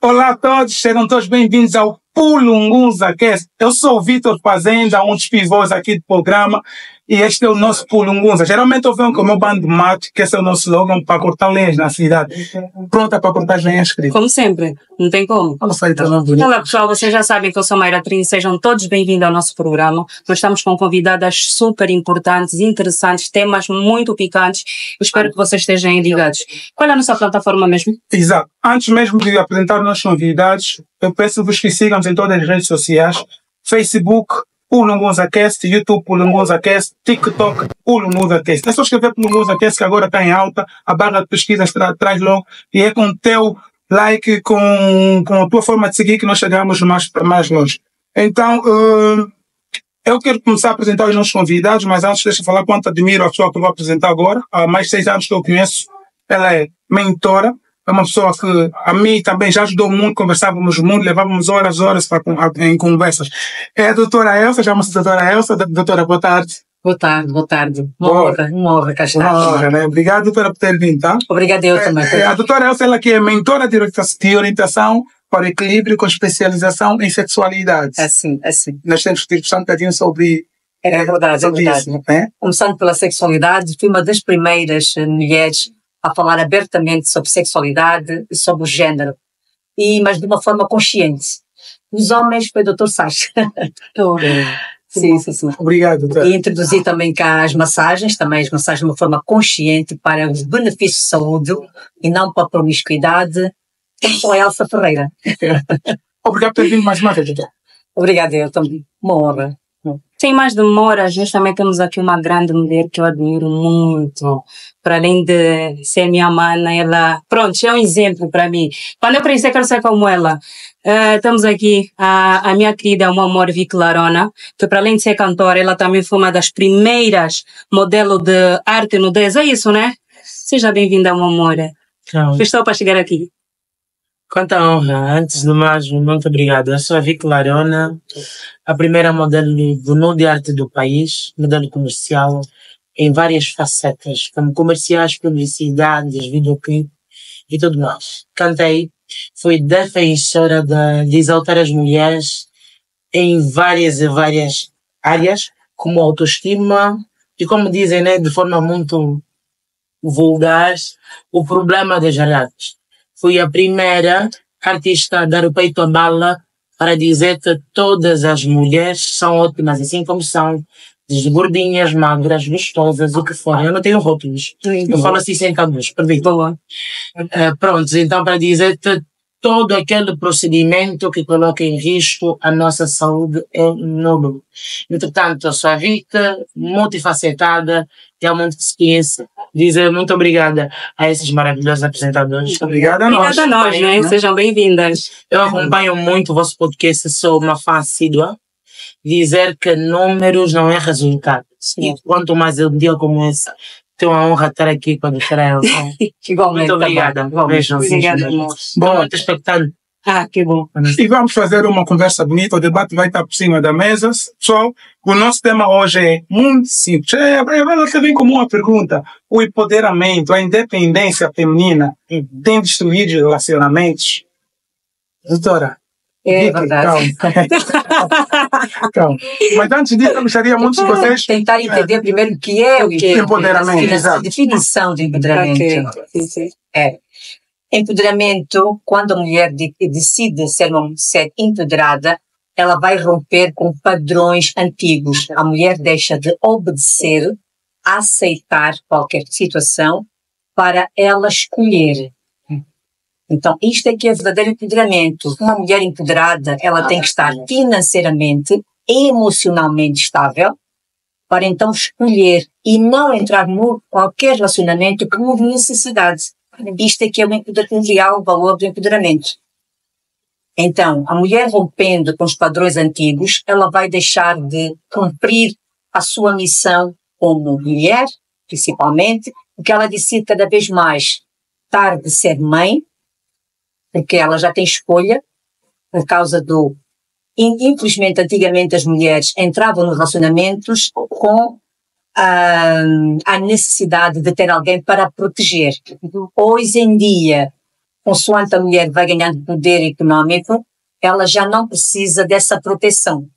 Olá a todos, sejam todos bem-vindos ao Pulunguza Cast. Eu sou o Vitor Fazenda, um dos pivôs aqui do programa, e este é o nosso Pulunguza. Geralmente eu venho com o meu bando de mato, que esse é o nosso slogan para cortar lenhas na cidade. Pronta para cortar as lenhas, querido? Como sempre, não tem como. Olá pessoal, vocês já sabem que eu sou Mayra Trini, sejam todos bem-vindos ao nosso programa. Nós estamos com convidadas super importantes, interessantes, temas muito picantes. Eu espero que vocês estejam ligados. Qual é a nossa plataforma mesmo? Exato. Antes mesmo de apresentar os nossos convidados, eu peço-vos que sigam-nos em todas as redes sociais: Facebook, Pulunguza Cast, YouTube Pulunguza Cast, TikTok Pulunguza Cast. É só escrever Pulunguza Cast que agora está em alta, a barra de pesquisa traz logo, e é com o teu like, com a tua forma de seguir que nós chegamos mais longe. Então, eu quero começar a apresentar os nossos convidados, mas antes deixa eu falar quanto admiro a pessoa que eu vou apresentar agora. Há mais de 6 anos que eu conheço. Ela é mentora, é uma pessoa que a mim também já ajudou muito, conversávamos muito, levávamos horas em conversas. É a doutora Elsa, chama-se doutora Elsa. Doutora, boa tarde. Boa tarde. Uma honra, cá está. Uma honra, né? Obrigado, doutora, por ter vindo, tá? Obrigada eu também. A doutora Elsa, ela que é mentora de orientação para o equilíbrio com especialização em sexualidade. Assim. Nós temos que discutir um bocadinho sobre... É verdade. Isso, né? Começando pela sexualidade, fui uma das primeiras mulheres a falar abertamente sobre sexualidade e sobre o género, mas de uma forma consciente. Os homens foi o Dr. Sacha. Sim. Obrigado, doutora. E introduzi também cá as massagens de uma forma consciente para os benefícios de saúde e não para a promiscuidade. Eu sou a Elsa Ferreira. Obrigado por ter vindo mais uma vez, doutor. Obrigada, eu também. Uma honra. Sem mais demoras, nós também temos aqui uma grande mulher que eu admiro muito. Para além de ser minha mana, ela, pronto, é um exemplo para mim. Quando eu crescer, quero ser como ela. Temos aqui a minha querida, uma amor Vicky Larona, que para além de ser cantora, ela também foi uma das primeiras modelos de arte e nudez. É isso, né? Seja bem-vinda, meu amor. Estou para chegar aqui. Quanta honra. Antes de mais, muito obrigado. Eu sou a Vicky Larona, a primeira modelo do nude arte do país, modelo comercial, em várias facetas, como comerciais, publicidades, videoclipe e tudo mais. Cantei, fui defensora de exaltar as mulheres em várias áreas, como autoestima e, como dizem, né, de forma muito vulgar, o problema das relações. Fui a primeira artista a dar o peito à bala para dizer que todas as mulheres são ótimas, assim como são, desde gordinhas, magras, gostosas, o que for. Eu não tenho rótulos. Eu falo assim sem cabos, perdido. Pronto, então para dizer que todo aquele procedimento que coloca em risco a nossa saúde é nulo. Entretanto, eu sou a Vita, multifacetada, que há muito que se conhece. Dizer muito obrigada a esses maravilhosos apresentadores. Obrigada a nós. Obrigada a nós, né? Sejam bem-vindas. Eu acompanho muito o vosso podcast, sou uma fã assídua. Dizer que números não é resultado. E quanto mais eu dia como esse, tenho a honra de estar aqui com a doutora Elsa. Igualmente. Muito obrigada. Beijos. Obrigada. Bom, muito expectante. Que bom. E vamos fazer uma conversa bonita, o debate vai estar por cima da mesa. Pessoal, o nosso tema hoje é muito simples. Você vem como uma pergunta. O empoderamento, a independência feminina tem destruído relacionamentos? Doutora? É verdade. Calma. Mas antes disso, eu gostaria muito de vocês... Tentar entender primeiro o que é o empoderamento. A definição de empoderamento. Okay. Empoderamento, quando a mulher decide ser uma mulher empoderada, ela vai romper com padrões antigos. A mulher deixa de obedecer, aceitar qualquer situação para ela escolher. Então, isto é que é verdadeiro empoderamento. Uma mulher empoderada, ela tem que estar financeiramente, emocionalmente estável, para então escolher e não entrar em qualquer relacionamento por necessidade. Isto é que é o real valor do empoderamento. Então, a mulher rompendo com os padrões antigos, ela vai deixar de cumprir a sua missão como mulher, principalmente, porque ela decide cada vez mais tarde ser mãe, porque ela já tem escolha, por causa do... Infelizmente, antigamente as mulheres entravam nos relacionamentos com a necessidade de ter alguém para proteger. Hoje em dia, consoante a mulher vai ganhando poder econômico, ela já não precisa dessa proteção.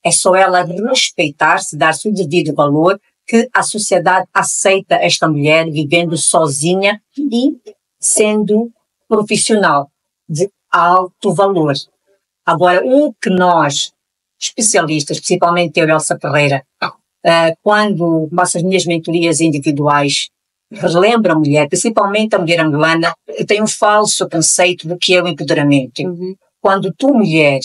É só ela respeitar-se, dar-se o devido valor, que a sociedade aceita esta mulher vivendo sozinha e sendo profissional de alto valor. Agora, o que nós, especialistas, principalmente eu, Elsa Ferreira, quando faço as minhas mentorias individuais, relembro a mulher, principalmente a mulher angolana, tem um falso conceito do que é o empoderamento. Quando tu, mulher,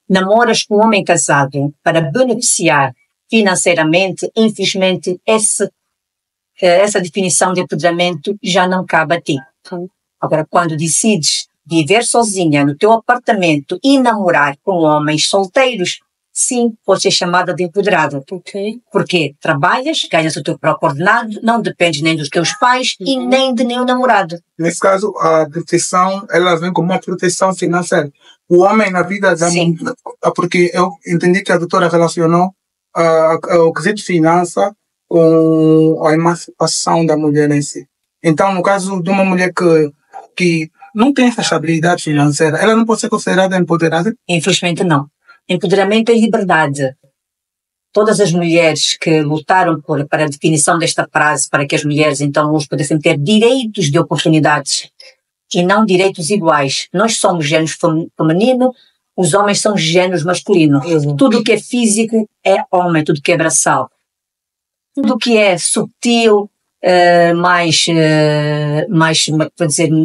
namoras com um homem casado para beneficiar financeiramente, infelizmente, essa definição de empoderamento já não cabe a ti. Agora, quando decides viver sozinha no teu apartamento e namorar com homens solteiros, sim, pode ser chamada de empoderada. Porque trabalhas, ganhas o teu próprio ordenado, não dependes nem dos teus pais e nem de nenhum namorado. Nesse caso, a proteção, ela vem como uma proteção financeira. O homem na vida da mulher, porque eu entendi que a doutora relacionou o quesito de finança com a emancipação da mulher em si. Então, no caso de uma mulher que não tem essa estabilidade financeira, ela não pode ser considerada empoderada? Infelizmente não. Empoderamento é liberdade. Todas as mulheres que lutaram para a definição desta frase, para que as mulheres então hoje pudessem ter direitos de oportunidades e não direitos iguais. Nós somos género feminino, os homens são géneros masculino. Tudo o que é físico é homem, tudo que é braçal. Tudo o que é subtil,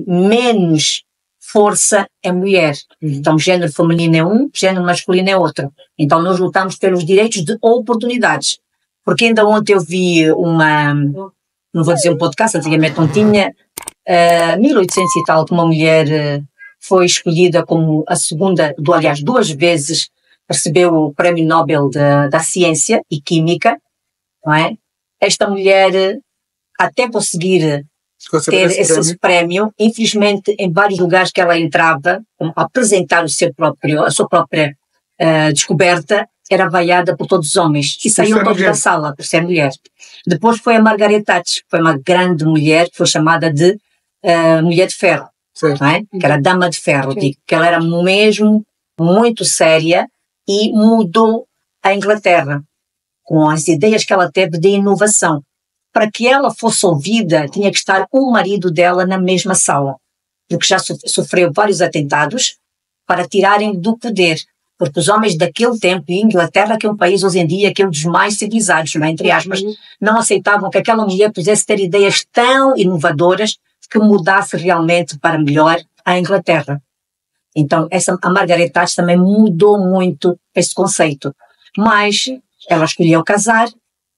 menos força é mulher. Então, género feminino é um, género masculino é outro. Então, nós lutamos pelos direitos de oportunidades. Porque ainda ontem eu vi não vou dizer um podcast, antigamente não tinha, 1800 e tal, que uma mulher foi escolhida como a segunda, aliás, 2 vezes recebeu o Prémio Nobel da Ciência e Química, não é? Esta mulher, até conseguir ter esse prémio, infelizmente, em vários lugares que ela entrava, a apresentar a sua própria descoberta, era vaiada por todos os homens. E saíam todos da sala, por ser mulher. Depois foi a Margaret Thatcher, que foi uma grande mulher, que foi chamada de Mulher de Ferro, não é? Que era Dama de Ferro, digo, que ela era mesmo muito séria e mudou a Inglaterra, com as ideias que ela teve de inovação. Para que ela fosse ouvida, tinha que estar o marido dela na mesma sala, porque já sofreu vários atentados para tirarem do poder, porque os homens daquele tempo, e Inglaterra, que é um país hoje em dia que é um dos mais civilizados, não é? Entre aspas, não aceitavam que aquela mulher pudesse ter ideias tão inovadoras que mudasse realmente para melhor a Inglaterra. Então, a Margaret Thatcher também mudou muito esse conceito, mas ela escolheu casar,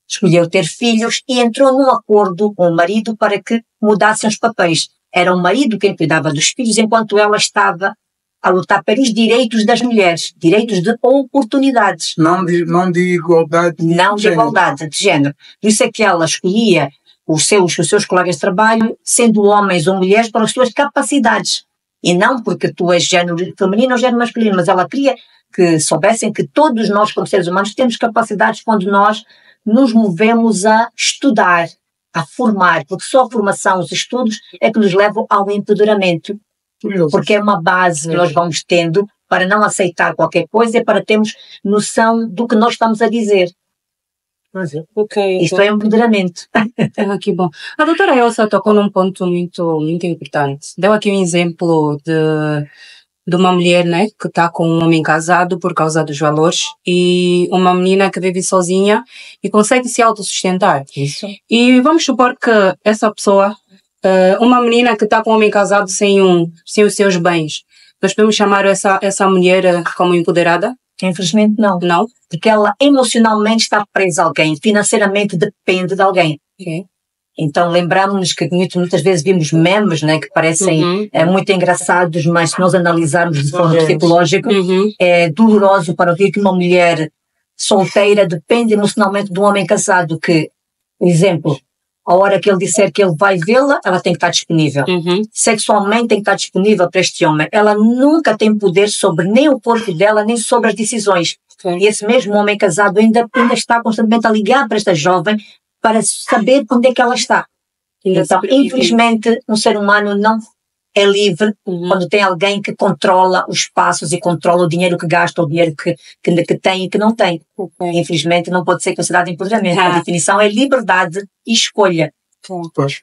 escolheu ter filhos e entrou num acordo com o marido para que mudassem os papéis. Era o marido quem cuidava dos filhos, enquanto ela estava a lutar pelos direitos das mulheres, direitos de oportunidades. Não de igualdade de género. Não de igualdade de género. Por isso é que ela escolhia os seus colegas de trabalho, sendo homens ou mulheres, para as suas capacidades. E não porque tu és género feminino ou género masculino, mas ela queria que soubessem que todos nós, como seres humanos, temos capacidades quando nós nos movemos a estudar, a formar, porque só a formação, os estudos, é que nos levam ao empoderamento. Porque é uma base que nós vamos tendo para não aceitar qualquer coisa e para termos noção do que nós estamos a dizer. Isto é empoderamento. Que bom. A doutora Elsa tocou num ponto muito, muito importante. Deu aqui um exemplo de uma mulher, né, que está com um homem casado por causa dos valores e uma menina que vive sozinha e consegue se autossustentar. Isso. E vamos supor que essa pessoa, uma menina que está com um homem casado sem os seus bens, nós podemos chamar essa mulher como empoderada? Infelizmente não. Não? Porque ela emocionalmente está presa a alguém, financeiramente depende de alguém. Então lembramos-nos que muitas vezes vimos memes, né, que parecem muito engraçados, mas se nós analisarmos de forma psicológica, é doloroso para ouvir que uma mulher solteira depende emocionalmente de um homem casado que, por exemplo, a hora que ele disser que ele vai vê-la, ela tem que estar disponível. Sexualmente tem que estar disponível para este homem. Ela nunca tem poder sobre nem o corpo dela, nem sobre as decisões. E esse mesmo homem casado ainda está constantemente a ligar para esta jovem para saber onde é que ela está. Ainda Então, se permite. infelizmente, um ser humano não é livre quando tem alguém que controla os passos e controla o dinheiro que gasta, o dinheiro que tem e que não tem. Infelizmente, não pode ser considerado empoderamento. A definição é liberdade e escolha. Pois.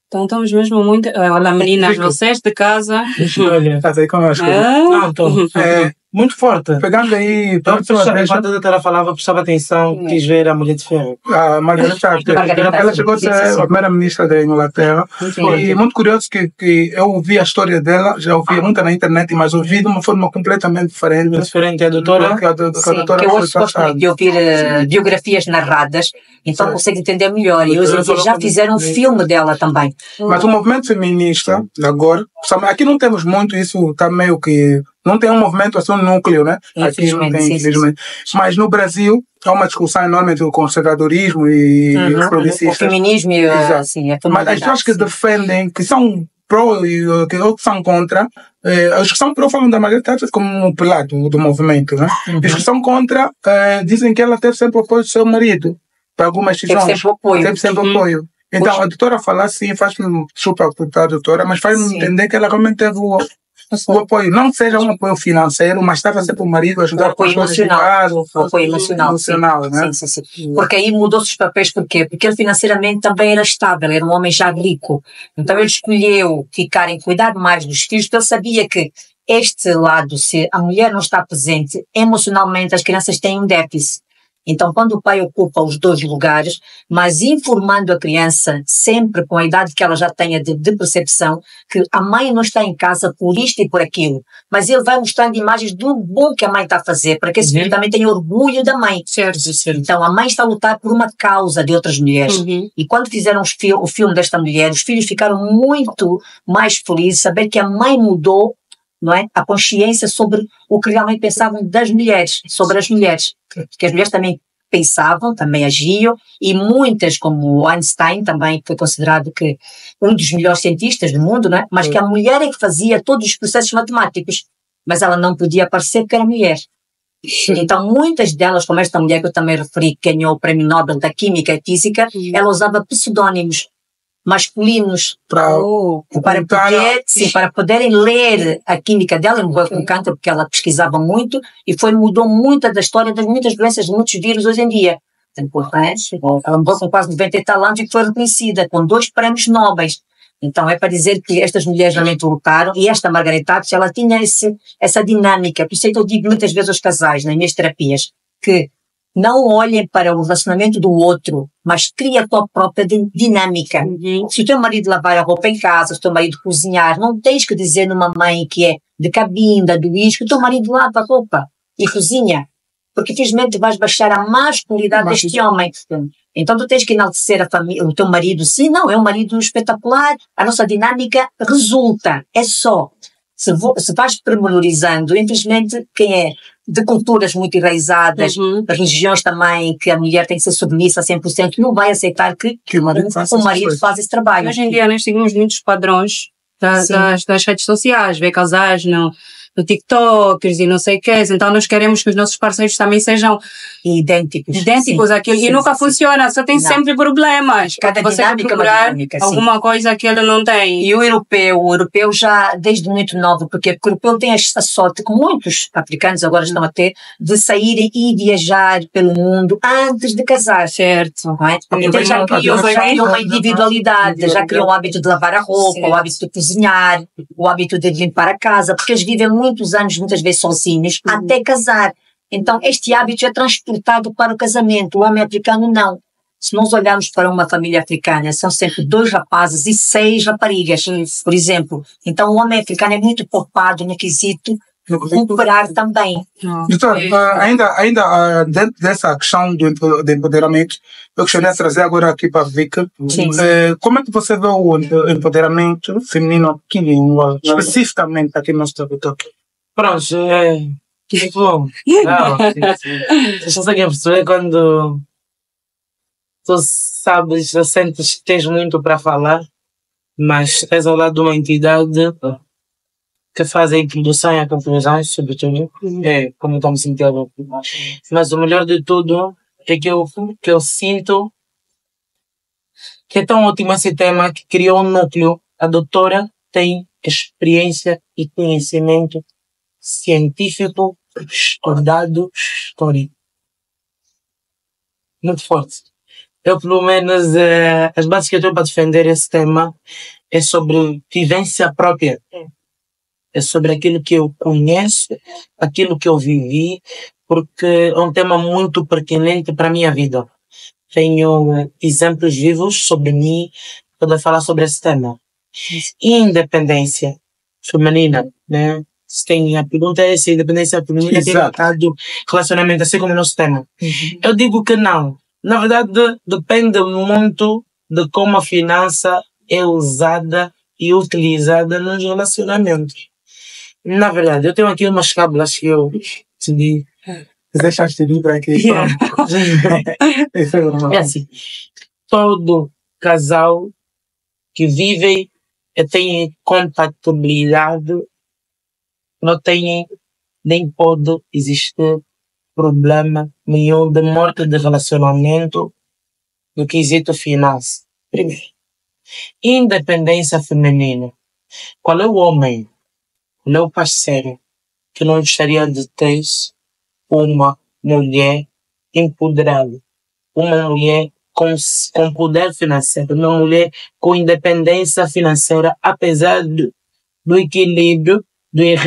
Então estamos mesmo muito. Olha, meninas, Rico. vocês de casa. Olha, Estás aí connosco. não, tô. É, Muito forte. pegando aí, Então, pela sua vez, enquanto a doutora falava, prestava atenção, quis ver a Mulher de Ferro. a Margaret Thatcher, Margaret ela chegou a Thatcher, ser sim. a primeira-ministra da Inglaterra. E muito curioso que eu ouvi a história dela, já ouvi muito na internet, mas ouvi de uma forma completamente diferente. Diferente a doutora. Que a Sim, doutora que eu foi hoje gosto passada. muito de ouvir biografias narradas, então Sim. consigo entender melhor. E hoje em dia já fizeram um filme dela também. Mas o movimento feminista, agora, aqui não temos muito isso, está meio que. Não tem um movimento assim, um núcleo, né? Aqui não tem, Infelizmente, sim, infelizmente. Mas no Brasil, há uma discussão enorme entre o conservadorismo e os O progressistas. feminismo e Exato. assim, a Mas as pessoas que defendem, que são pró e que são contra, os que são pró falam da Margaret Thatcher como um pilar do movimento, né? E os que são contra dizem que ela teve sempre o apoio do seu marido para algumas Teve decisões. sempre o apoio. Teve sempre apoio. Então, a doutora falar assim, faz-me super a doutora, mas faz-me Sim. entender que ela realmente teve o apoio. Não seja um apoio financeiro, mas estava sempre o marido a O ajudar apoio com as coisas de emocional. casa, O apoio emocional. emocional, né? Sim, sim, sim. Porque aí mudou-se os papéis, porquê? Porque ele financeiramente também era estável, era um homem já rico. Então ele escolheu ficar em cuidar mais dos filhos, porque ele sabia que este lado, se a mulher não está presente, emocionalmente as crianças têm um déficit. Então, quando o pai ocupa os dois lugares, mas informando a criança, sempre com a idade que ela já tenha de percepção, que a mãe não está em casa por isto e por aquilo, mas ele vai mostrando imagens do bom que a mãe está a fazer, para que esse filho também tenha orgulho da mãe. Certo. Então, a mãe está a lutar por uma causa de outras mulheres. E quando fizeram o filme desta mulher, os filhos ficaram muito mais felizes, saber que a mãe mudou, não é? A consciência sobre o que realmente pensavam das mulheres, sobre as mulheres. Porque as mulheres também pensavam, também agiam, e muitas, como Einstein também, que foi considerado que um dos melhores cientistas do mundo, não é? Mas que a mulher é que fazia todos os processos matemáticos, mas ela não podia aparecer porque era mulher. Então, muitas delas, como esta mulher que eu também referi, que ganhou o Prémio Nobel da Química e Física, ela usava pseudónimos masculinos para poderem ler a química dela. Ele morreu com câncer porque ela pesquisava muito e mudou muito da história das muitas doenças, de muitos vírus hoje em dia. Ela morreu com quase 90 e tal anos e foi reconhecida com 2 prémios nobres. Então é para dizer que estas mulheres realmente lutaram, e esta Margaret Thatcher, ela tinha essa dinâmica. Por isso é que eu digo muitas vezes aos casais, nas minhas terapias, que não olhem para o relacionamento do outro, mas cria a tua própria dinâmica. Se o teu marido lavar a roupa em casa, se o teu marido cozinhar, não tens que dizer numa mãe que é de cabinda, do lixo, que o teu marido lava a roupa e cozinha. Porque, infelizmente, vais baixar a masculinidade deste homem. Então, tu tens que enaltecer a família, o teu marido. Sim, não, é um marido espetacular. A nossa dinâmica resulta. É só. Se vais premenorizando, infelizmente, quem é de culturas muito enraizadas, das religiões também, que a mulher tem que ser submissa a 100%, não vai aceitar que o marido faz esse trabalho. Hoje em dia nós seguimos muitos padrões das redes sociais, ver casais no TikTok e não sei o que, então nós queremos que os nossos parceiros também sejam idênticos àquilo, e nunca funciona, só tem sempre problemas. Cada você quer procurar alguma coisa que ele não tem. E o europeu já, desde muito novo, porque o europeu tem a sorte, que muitos africanos agora estão a ter, de saírem e viajar pelo mundo antes de casar. Certo. Não é? Então já criou uma individualidade, já criou o hábito de lavar a roupa, o hábito de cozinhar, o hábito de limpar a casa, porque eles vivem muitos anos, muitas vezes sozinhos, até casar. Então, este hábito é transportado para o casamento. O homem africano, não. Se nós olharmos para uma família africana, são sempre 2 rapazes e 6 raparigas, por exemplo. Então, o homem africano é muito poupado no quesito de cooperar também. Doutor, ainda dentro dessa questão do empoderamento, eu gostaria de trazer agora aqui para a Vika. Como é que você vê o empoderamento feminino aqui, especificamente aqui no nosso território? Pronto, que bom. Vocês conseguem perceber quando tu sabes, sentes que tens muito para falar, mas és ao lado de uma entidade que faz a introdução e a conclusão, sobretudo, como estou me sentindo. Mas o melhor de tudo é que eu sinto Que é tão ótimo esse tema que criou um núcleo. A doutora tem experiência e conhecimento científico, estudado, histórico. Muito forte. Eu, pelo menos, as bases que eu tenho para defender esse tema é sobre vivência própria. É sobre aquilo que eu conheço, aquilo que eu vivi, porque é um tema muito pertinente para a minha vida. Tenho exemplos vivos sobre mim para falar sobre esse tema. Independência feminina, né? Se tem a pergunta é se a independência feminina tem impactado relacionamento, assim como o nosso tema. Eu digo que não. Na verdade, depende muito de como a finança é usada e utilizada nos relacionamentos. Na verdade, eu tenho aqui umas cábulas que eu decidi. Deixaste de livro aqui. É assim. Todo casal que vive e tem compatibilidade não tem nem pode existir problema nenhum de morte de relacionamento no quesito finança. Primeiro, independência feminina. Qual é o homem, qual é o parceiro que não gostaria de ter uma mulher empoderada, uma mulher com poder financeiro, uma mulher com independência financeira, apesar do equilíbrio,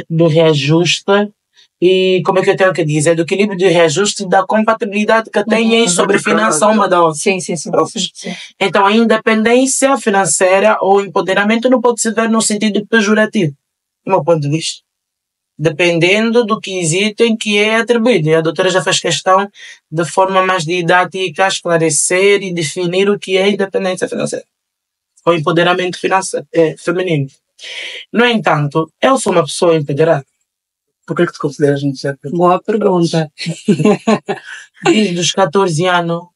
do reajuste e, como é que eu tenho que dizer, do equilíbrio do reajuste da compatibilidade que tem sobre finança uma da outra. Sim. Então, a independência financeira ou empoderamento não pode se ver no sentido pejorativo, do meu ponto de vista. Dependendo do quesito em que é atribuído. E a doutora já fez questão, de forma mais didática, esclarecer e definir o que é independência financeira. Ou empoderamento financeiro, feminino. No entanto, eu sou uma pessoa empoderada. Por que te consideras necessário? Boa pergunta. Desde os 14 anos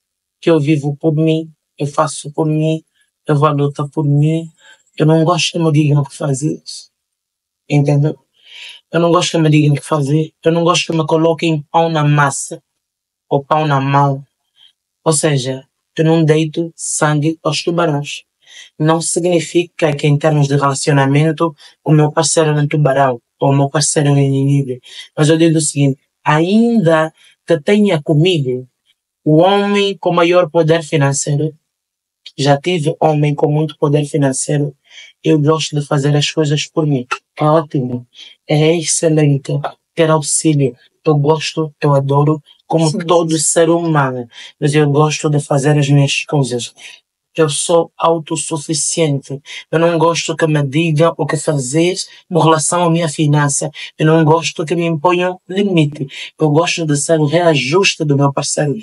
que eu vivo por mim, eu faço por mim, eu vou à luta por mim. Eu não gosto que me digam o que fazer. Entendeu? Eu não gosto que me digam o que fazer. Eu não gosto que me coloquem pão na massa ou pão na mão. Ou seja, eu não deito sangue aos tubarões. Não significa que, em termos de relacionamento, o meu parceiro é um tubarão ou o meu parceiro é um inimigo. Mas eu digo o seguinte: ainda que tenha comigo o homem com maior poder financeiro, já tive homem com muito poder financeiro, eu gosto de fazer as coisas por mim. É ótimo, é excelente, ter auxílio. Eu gosto, eu adoro, como todo ser humano, mas eu gosto de fazer as minhas coisas. Eu sou autossuficiente. Eu não gosto que me digam o que fazer em relação à minha finança. Eu não gosto que me imponham limite. Eu gosto de ser o reajuste do meu parceiro.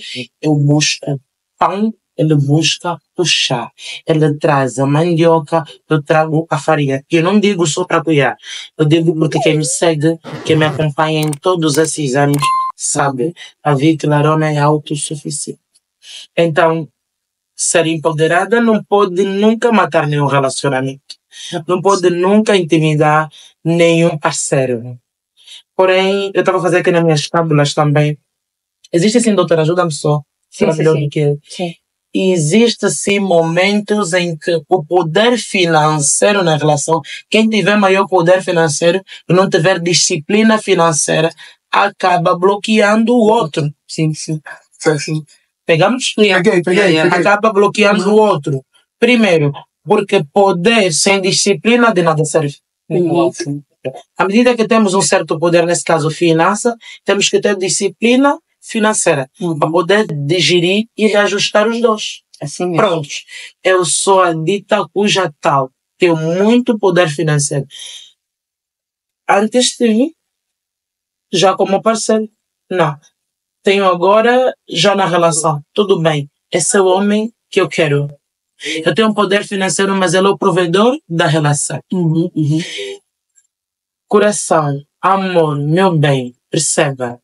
Eu busco pão, ele busca o chá. Ele traz a mandioca, eu trago a farinha. Eu não digo só para cuidar. Eu digo porque quem me segue, quem me acompanha em todos esses anos, sabe. A Vicky Larona é autossuficiente. Então, ser empoderada não pode nunca matar nenhum relacionamento. Não pode nunca intimidar nenhum parceiro. Porém, eu estava a fazer aqui nas minhas tábulas também. Existe sim, doutora, ajuda-me só. Sim. Existe sim momentos em que o poder financeiro na relação, quem tiver maior poder financeiro e não tiver disciplina financeira, acaba bloqueando o outro. Sim. Pegamos? Peguei. Acaba bloqueando o outro. Primeiro, porque poder sem disciplina de nada serve. À medida que temos um certo poder, nesse caso finança, temos que ter disciplina financeira para poder digerir e reajustar os dois. Assim mesmo. Prontos. Eu sou a dita cuja tal. Tenho muito poder financeiro. Antes tive, já como parceiro. Não. Tenho agora, já na relação. Tudo bem. Esse é o homem que eu quero. Eu tenho um poder financeiro, mas ele é o provedor da relação. Coração, amor, meu bem, perceba.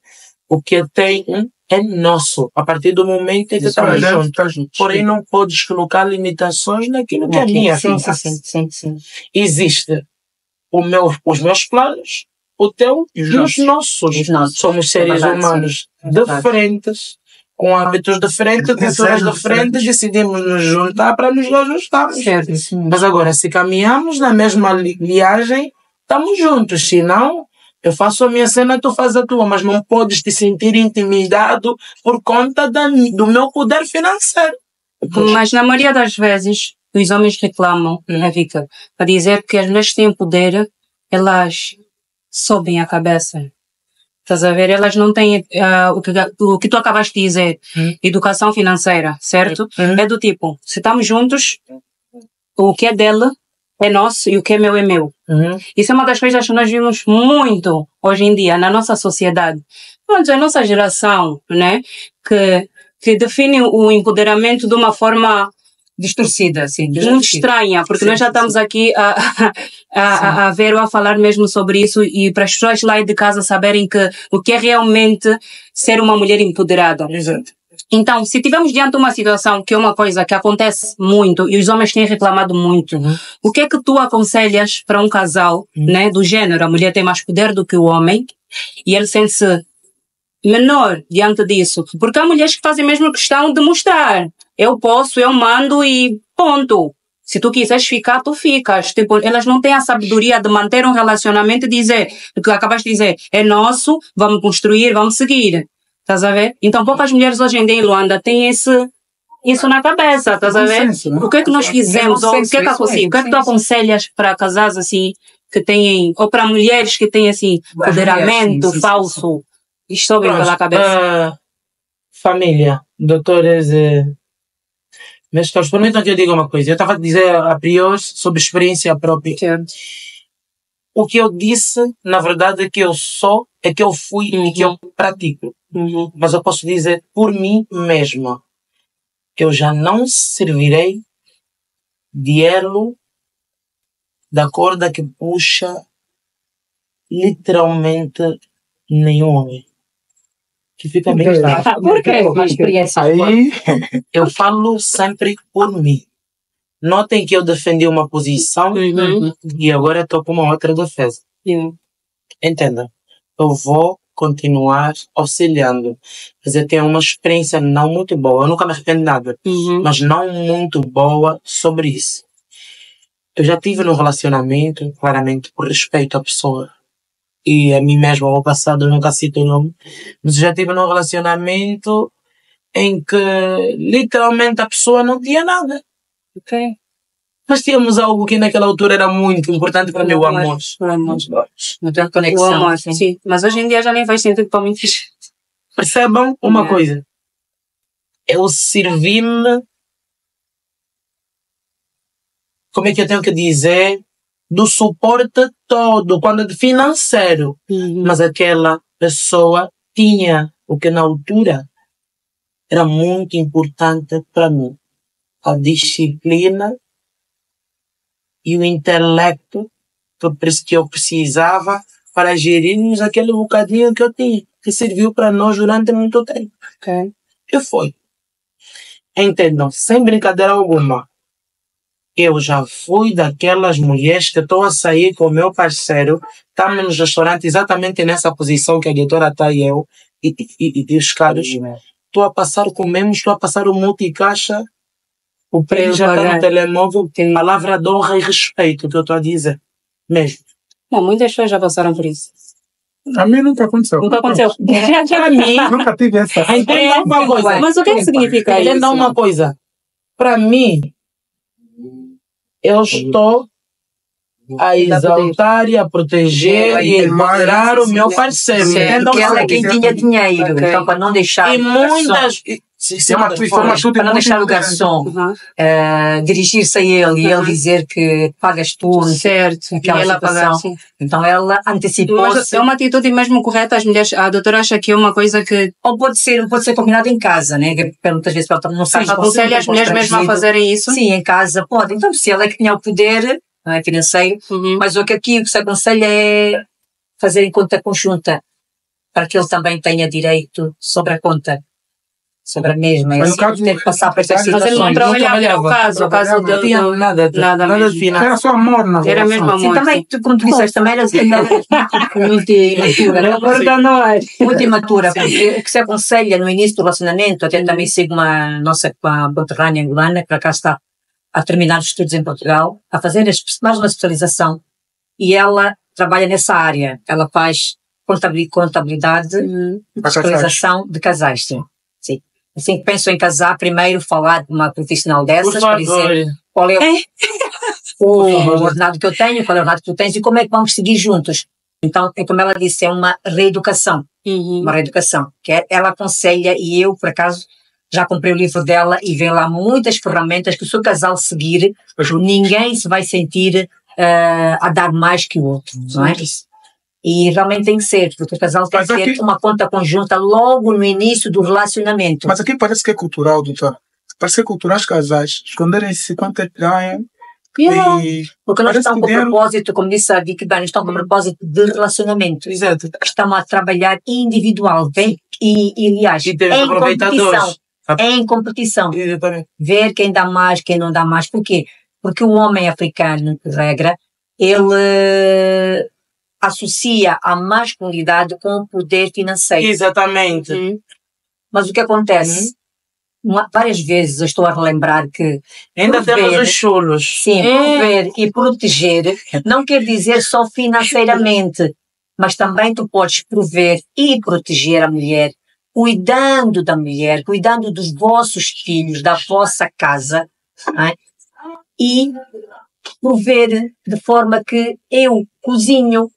O que eu tenho é nosso. A partir do momento em que estamos juntos. Porém, não podes colocar limitações naquilo que é minha. Sim. Existe os meus planos, o teu e os nossos. Somos seres humanos diferentes, com hábitos diferentes, culturas diferentes, decidimos nos juntar para nos ajustarmos. Certo. Mas agora, se caminhamos na mesma viagem, estamos juntos. Se não, eu faço a minha cena, tu fazes a tua, mas não podes te sentir intimidado por conta do meu poder financeiro. Mas na maioria das vezes, os homens reclamam, né, Victor? Para dizer que as mulheres que têm poder, elas sobem a cabeça. Estás a ver? Elas não têm o que tu acabaste de dizer, educação financeira, certo? É do tipo, se estamos juntos, o que é dela é nosso e o que é meu. Isso é uma das coisas que nós vimos muito hoje em dia na nossa sociedade. Pronto, a nossa geração, né? Que define o empoderamento de uma forma Distorcida, assim. muito estranha, porque nós já estamos aqui a ver ou a falar mesmo sobre isso e para as pessoas lá de casa saberem que o que é realmente ser uma mulher empoderada. Exato. Então, se tivermos diante de uma situação que é uma coisa que acontece muito e os homens têm reclamado muito, o que é que tu aconselhas para um casal, né, do género, a mulher tem mais poder do que o homem e ele sente-se menor diante disso? Porque há mulheres que fazem mesmo questão de mostrar. Eu posso, eu mando e ponto. Se tu quiseres ficar, tu ficas. Tipo, elas não têm a sabedoria de manter um relacionamento e dizer, o que acabaste de dizer, é nosso, vamos construir, vamos seguir. Estás a ver? Então, poucas mulheres hoje em dia em Luanda têm isso na cabeça, estás a ver? O que é que nós fizemos? Ou o que é que é possível? O que é que tu aconselhas para casais assim, que têm, ou para mulheres que têm assim, empoderamento falso, e sobem pela cabeça? Família, doutores, mas permitam que eu diga uma coisa. Eu estava a dizer a priori sobre experiência própria. Certo. O que eu disse, na verdade, é que eu sou, é que eu fui e que eu pratico. Mas eu posso dizer por mim mesma que eu já não servirei de elo da corda que puxa literalmente nenhum homem. Que fica bem claro. Por quê? Uma experiência. Aí, Eu falo sempre por mim. Notem que eu defendi uma posição e agora estou com uma outra defesa. Entendam? Eu vou continuar auxiliando. Mas eu tenho uma experiência não muito boa. Eu nunca me arrependo de nada. Mas não muito boa sobre isso. Eu já tive num relacionamento, claramente, por respeito à pessoa. E a mim mesmo, ao passado, eu nunca cito o nome. Mas eu já tive num relacionamento em que, literalmente, a pessoa não tinha nada. Ok. Mas tínhamos algo que naquela altura era muito importante para mim, o amor. O amor. Muita O conexão. amor, sim. Mas hoje em dia já nem faz sentido para muitos. Percebam uma coisa. Eu servi-me, como é que eu tenho que dizer, do suporte todo, quando é financeiro. Mas aquela pessoa tinha o que na altura era muito importante para mim. A disciplina e o intelecto que eu precisava para gerirmos aquele bocadinho que eu tinha, que serviu para nós durante muito tempo. Ok. E foi. Entendam, sem brincadeira alguma, eu já fui daquelas mulheres que estou a sair com o meu parceiro, estamos no restaurante exatamente nessa posição que a diretora está e eu, e os caras, estou a passar, comemos, estou a passar o multicaixa, o preço já está no telemóvel, palavra de honra e respeito que eu estou a dizer. Mesmo. Não, muitas pessoas já passaram por isso. a mim nunca aconteceu. Nunca aconteceu. Para mim, Nunca tive essa. entendam uma coisa. Mas o que é que significa isso? Entendam uma coisa. Para mim, eu estou a exaltar e a proteger e a empoderar o meu parceiro. Entendam Porque ela é quem tinha dinheiro. Ok. Então, para não deixar E o garçom, muitas... para não deixar o garçom dirigir-se a ele e ele dizer que pagas tu. Certo. Aquela E ela pagar, situação. sim. Então, ela Mas antecipou-se. é uma atitude mesmo correta. As mulheres, a doutora acha que é uma coisa que Ou pode ser combinado em casa, né? Que muitas vezes ela não sai aconselha as mulheres mesmo a fazerem isso. Sim, em casa pode. Então, se ela é que tinha o poder, não é financeiro, mas o que aqui se aconselha é fazer em conta conjunta, para que ele também tenha direito sobre a conta. sobre a mesma. E Mas no assim caso- ter que passar por estas Mas ele Mas ele não situações. trabalhava, o caso Não Não tinha nada de nada mesmo. finanças. Era só amor na Era relação. mesmo Sim, amor. também, como tu disseste, também era muito imatura. Agora está no ar. Muito imatura, porque o que se aconselha no início do relacionamento, até também sigo uma nossa conterrânea angolana, que por acaso está a terminar os estudos em Portugal, a fazer mais uma especialização, e ela trabalha nessa área. Ela faz contabilidade, especialização de casais, sim. Sim. Assim que pensam em casar, primeiro falar de uma profissional dessas, Por para dizer favor. qual é o ordenado que eu tenho, qual é o ordenado que tu tens e como é que vamos seguir juntos. Então, é como ela disse, é uma reeducação. Uma reeducação. Ela aconselha, e eu, por acaso, já comprei o livro dela e vê lá muitas ferramentas que o seu casal seguir, ninguém se vai sentir a dar mais que o outro, não é? E realmente tem que ser, porque o casal tem Mas que ter aqui- uma conta conjunta logo no início do relacionamento. Mas aqui parece que é cultural, doutor. Parece que é cultural os casais esconderem-se quanto é que ganham. Yeah. E Porque nós parece estamos que com dinheiro- propósito, como disse a Vicky bem, nós estamos com propósito de relacionamento. Exato. Estamos a trabalhar individual, bem? E aliás, E temos em aproveitadores. competição. Em competição. Exatamente. Ver quem dá mais, quem não dá mais. Por quê? Porque o homem africano, por regra, ele associa a masculinidade com o poder financeiro. Exatamente. Mas o que acontece? Várias vezes eu estou a relembrar que Ainda temos prover, os chulos. sim, prover e proteger não quer dizer só financeiramente, mas também tu podes prover e proteger a mulher, cuidando da mulher, cuidando dos vossos filhos, da vossa casa, não é? E prover de forma que eu cozinho,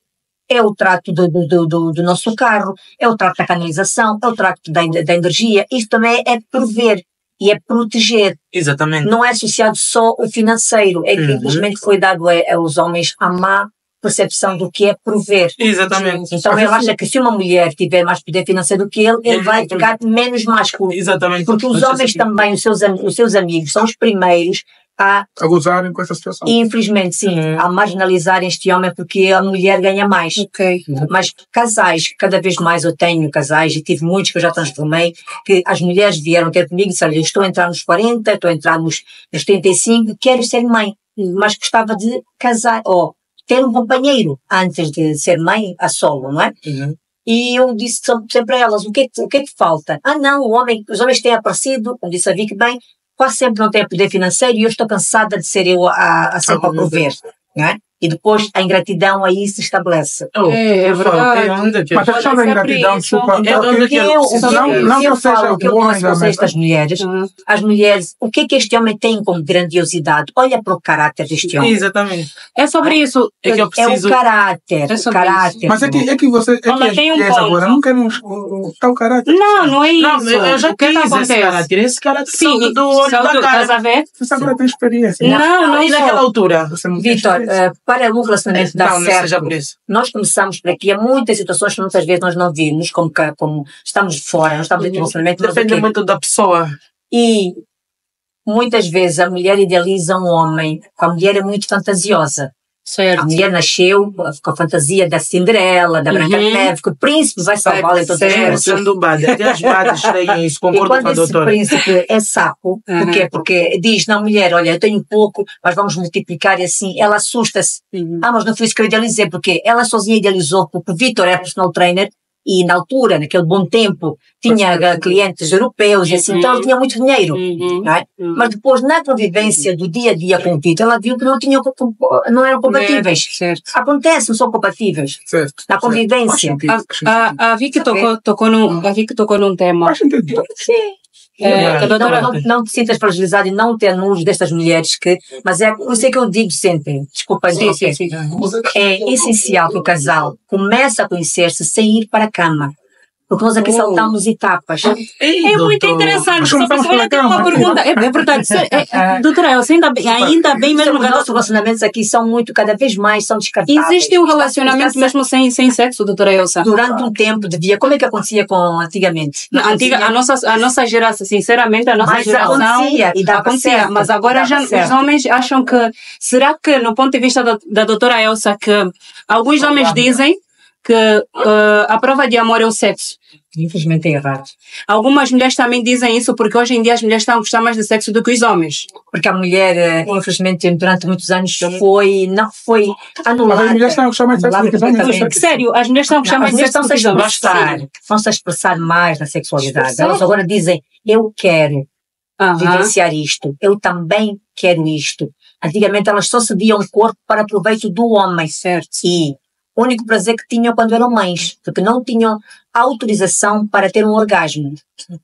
eu trato do nosso carro, eu trato da canalização, eu trato da energia. Isto também é prover e é proteger. Exatamente. Não é associado só o financeiro. É que infelizmente foi dado aos homens a má percepção do que é prover. Exatamente. Então ele acha que se uma mulher tiver mais poder financeiro do que ele vai ficar menos másculo. Exatamente. Porque os homens também, os seus amigos, são os primeiros a gozarem com essa situação. infelizmente, sim, a marginalizar este homem porque a mulher ganha mais. Ok. Mas casais, cada vez mais eu tenho casais, e tive muitos que eu já transformei, que as mulheres vieram ter comigo e disseram, eu estou a entrar nos 40, estou a entrar nos 35, quero ser mãe, mas gostava de casar, ou ter um companheiro antes de ser mãe a solo, não é? E eu disse sempre a elas, o que é que falta? Ah não, os homens têm aparecido, como disse a Vicky bem, quase sempre não tem poder financeiro e eu estou cansada de ser eu a sempre a prover, não é? E depois a ingratidão aí se estabelece. É verdade. Mas a questão da ingratidão, desculpa. O que eu falo, o que eu penso com estas mulheres, as mulheres, o que este homem tem como grandiosidade? Olha para o caráter deste homem. Exatamente. É sobre isso. É que eu preciso. É o caráter. É sobre isso. Mas é que você, Mas tem um ponto. agora, não querem o tal caráter. Não é isso. Não, eu já O que quis esse acontece? caráter. Esse caráter Sim, do olho da estás cara. a ver? Você agora tem experiência. Não E naquela só. altura? Você não tem Vitor, experiência. para um relacionamento dar Não seja certo, por isso. nós começamos por aqui. Há muitas situações que muitas vezes nós não vimos, como estamos de fora, não estamos dentro do relacionamento. mas Depende aqui. muito da pessoa. E muitas vezes a mulher idealiza um homem, a mulher é muito fantasiosa. A Certo. mulher nasceu com a fantasia da Cinderela, da Branca de Neve, que o príncipe vai salvá-la em todos os Certo. momentos. Sendo bade. Até as badas têm isso. E Concordo com a quando esse doutora. príncipe é sapo, porquê? Porque diz na mulher, olha, eu tenho pouco, mas vamos multiplicar e assim, ela assusta-se. Ah, mas não foi isso que eu idealizei, porque ela sozinha idealizou, porque o Vitor é personal trainer e na altura, naquele bom tempo, tinha clientes europeus e assim, então ele tinha muito dinheiro. Não é? Mas depois, na convivência do dia a dia com o Vitor, ela viu que não eram compatíveis. Certo. Acontece, não são compatíveis. Certo. Na Certo. convivência. Faz sentido. A Vicky tocou num tema. Faz sentido. Sim. A doutora, Não te sintas fragilizado e não te anules destas mulheres mas é isso que eu digo sempre, desculpa, sim. é essencial que o casal comece a conhecer-se sem ir para a cama. Porque nós aqui saltamos etapas. é muito interessante. Mas Só vamos para ter uma pela pergunta. É verdade. Doutora Elsa, ainda bem mesmo Os nossos relacionamentos aqui são cada vez mais são descartáveis. existe um relacionamento mesmo sem sexo, doutora Elsa? Durante um tempo devia. Como é que acontecia antigamente? A nossa geração, sinceramente, a nossa Mas geração acontecia e dava acontecia, certo, mas agora dava já os certo. homens acham que, será que no ponto de vista da doutora Elsa, que alguns homens dizem que a prova de amor é o sexo. Infelizmente é errado. Algumas mulheres também dizem isso porque hoje em dia as mulheres estão a gostar mais de sexo do que os homens. Porque a mulher, infelizmente, durante muitos anos não foi anulada. Mas as mulheres estão a gostar mais de sexo do que os homens. Completamente. Sério, as mulheres estão a gostar As mais de mulheres sexo do estão-se que a os homens. expressar, estão-se a expressar mais na sexualidade. Elas agora dizem, eu quero vivenciar isto, eu também quero isto. Antigamente elas só cediam o corpo para proveito do homem. Certo. E o único prazer que tinham quando eram mães, porque não tinham autorização para ter um orgasmo.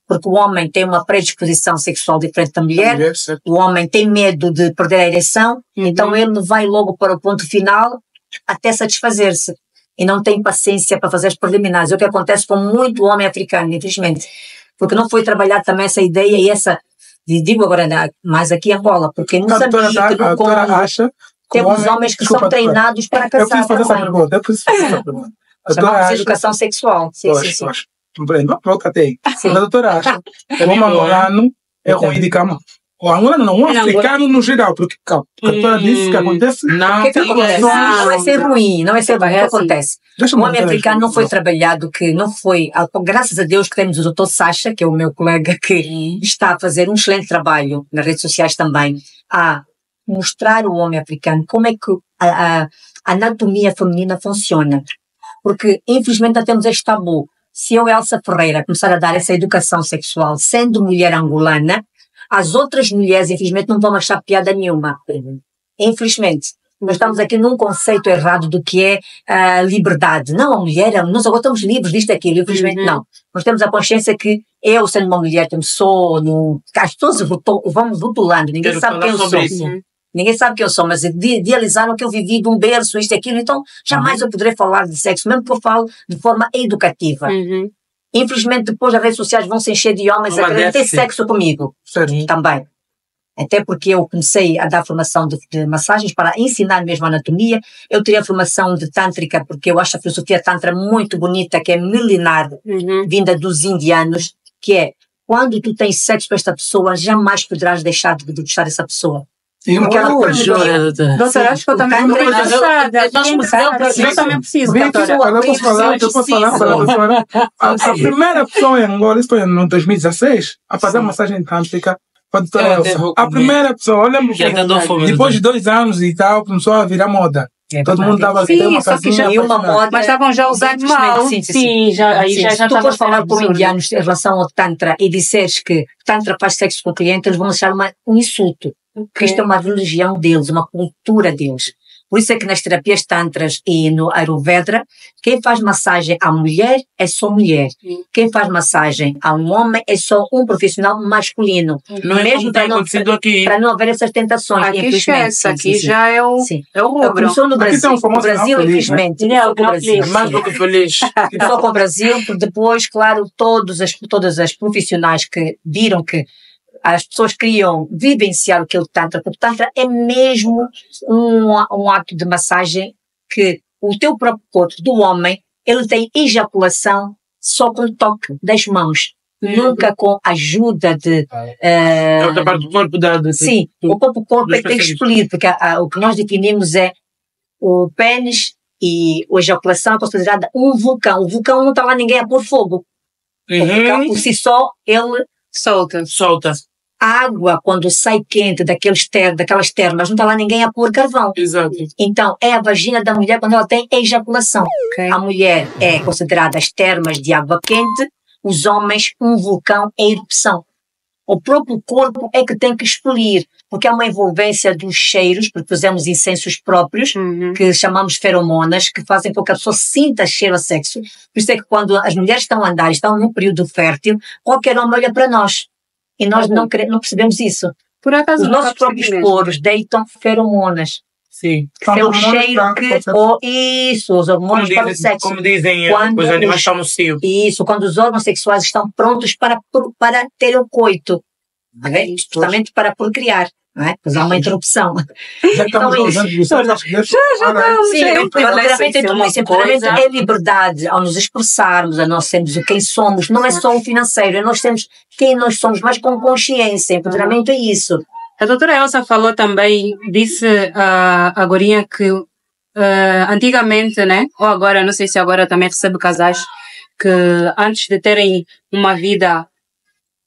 Porque o homem tem uma predisposição sexual diferente da mulher, o homem tem medo de perder a ereção, então ele vai logo para o ponto final até satisfazer-se. E não tem paciência para fazer as preliminares. É o que acontece com muito homem africano, infelizmente. Porque não foi trabalhada também essa ideia e essa, digo agora mais aqui em Angola, porque em Moçambique, no Congo, acha temos homens que são treinados para Eu casar. preciso fazer essa pergunta. Chamamos de educação sexual. Sim. Pronto, até aí. Sim. A doutora acha que o homem angolano é ruim de cama. O angolano não, o africano no geral, porque a doutora disse que acontece. Não, O que acontece? Não é ser ruim, não é ser ruim. O que acontece? O homem africano não foi trabalhado, que não foi, graças a Deus que temos o Dr. Sacha, que é o meu colega, que está a fazer um excelente trabalho nas redes sociais também, a mostrar o homem africano como é que a anatomia feminina funciona. Porque, infelizmente, nós temos este tabu. Se eu, Elsa Ferreira, começar a dar essa educação sexual sendo mulher angolana, as outras mulheres, infelizmente, não vão achar piada nenhuma. Infelizmente. Nós estamos aqui num conceito errado do que é a liberdade. Não, a mulher, nós agora estamos livres disto e aquilo. Infelizmente, não. Nós temos a consciência que eu, sendo uma mulher, tenho sono, as pessoas vamos rotulando, ninguém sabe quem eu sou. Ninguém sabe quem eu sou, mas idealizaram que eu vivi de um berço, isto e aquilo, então jamais eu poderei falar de sexo, mesmo que eu falo de forma educativa. Infelizmente, depois as redes sociais vão se encher de homens a querer ter sexo comigo. Também. Até porque eu comecei a dar formação de massagens para ensinar mesmo a anatomia. Eu teria a formação de tântrica, porque eu acho a filosofia tântrica muito bonita, que é milenar, vinda dos indianos, que é, quando tu tens sexo com esta pessoa, jamais poderás deixar de gostar dessa pessoa. Porque ela doutora, acho que eu também estou interessada. Eu também preciso, doutora. Eu posso falar. A primeira pessoa em Angola, isso foi em 2016, a fazer massagem tântrica. A primeira pessoa, eu lembro que depois de 2 anos e tal, começou a virar moda. Todo mundo estava a ter uma casinha. Uma moda. Mas estavam já usando mal. Sim, já se tu fores falar com indianos em relação ao Tantra e disseres que Tantra faz sexo com o cliente, eles vão achar um insulto. Porque isto é uma religião deles, uma cultura deles. Por isso é que nas terapias tantras e no Ayurveda, quem faz massagem à mulher é só mulher. Quem faz massagem a um homem é só um profissional masculino. Não é como tem acontecido aqui. Para não haver essas tentações. Aqui esquece, aqui já é o rubro. Começou no Brasil, infelizmente. Mais do que feliz. Começou com o Brasil, porque depois, claro, todas as profissionais que viram que as pessoas queriam vivenciar o que é o Tantra, porque o Tantra é mesmo um ato de massagem que o teu próprio corpo do homem, ele tem ejaculação só com o toque das mãos. Nunca com a ajuda de... outra parte do corpo sim, o corpo é que tem que expelir, porque o que nós definimos é o pênis e a ejaculação é considerada um vulcão. O vulcão não está lá ninguém a pôr fogo. O vulcão, por si só, ele... Solta. A água, quando sai quente daquelas termas, não está lá ninguém a pôr carvão. Exato. Então, é a vagina da mulher quando ela tem ejaculação. A mulher é considerada as termas de água quente, os homens um vulcão em erupção. O próprio corpo é que tem que expelir, porque há uma envolvência dos cheiros, porque fazemos incensos próprios, que chamamos feromonas, que fazem com que a pessoa sinta cheiro a sexo. Por isso é que quando as mulheres estão a andar, estão num período fértil, qualquer homem olha para nós. E nós não percebemos isso. Por acaso, os nossos próprios poros deitam feromonas. Sim. Que é o cheiro que... Isso, os hormônios para o sexo. Como dizem os animais estão no cio. Isso, quando os órgãos sexuais estão prontos para ter o coito. Justamente para procriar. Não é? Pois há uma interrupção. Já estamos usando isso. Sim, é liberdade ao nos expressarmos, a nós sermos quem somos. Não é só o financeiro, é nós sermos quem nós somos, mas com consciência. Empoderamento é isso. A doutora Elsa falou também, disse agorinha que antigamente, né? Ou agora, não sei se agora também recebe casais que antes de terem uma vida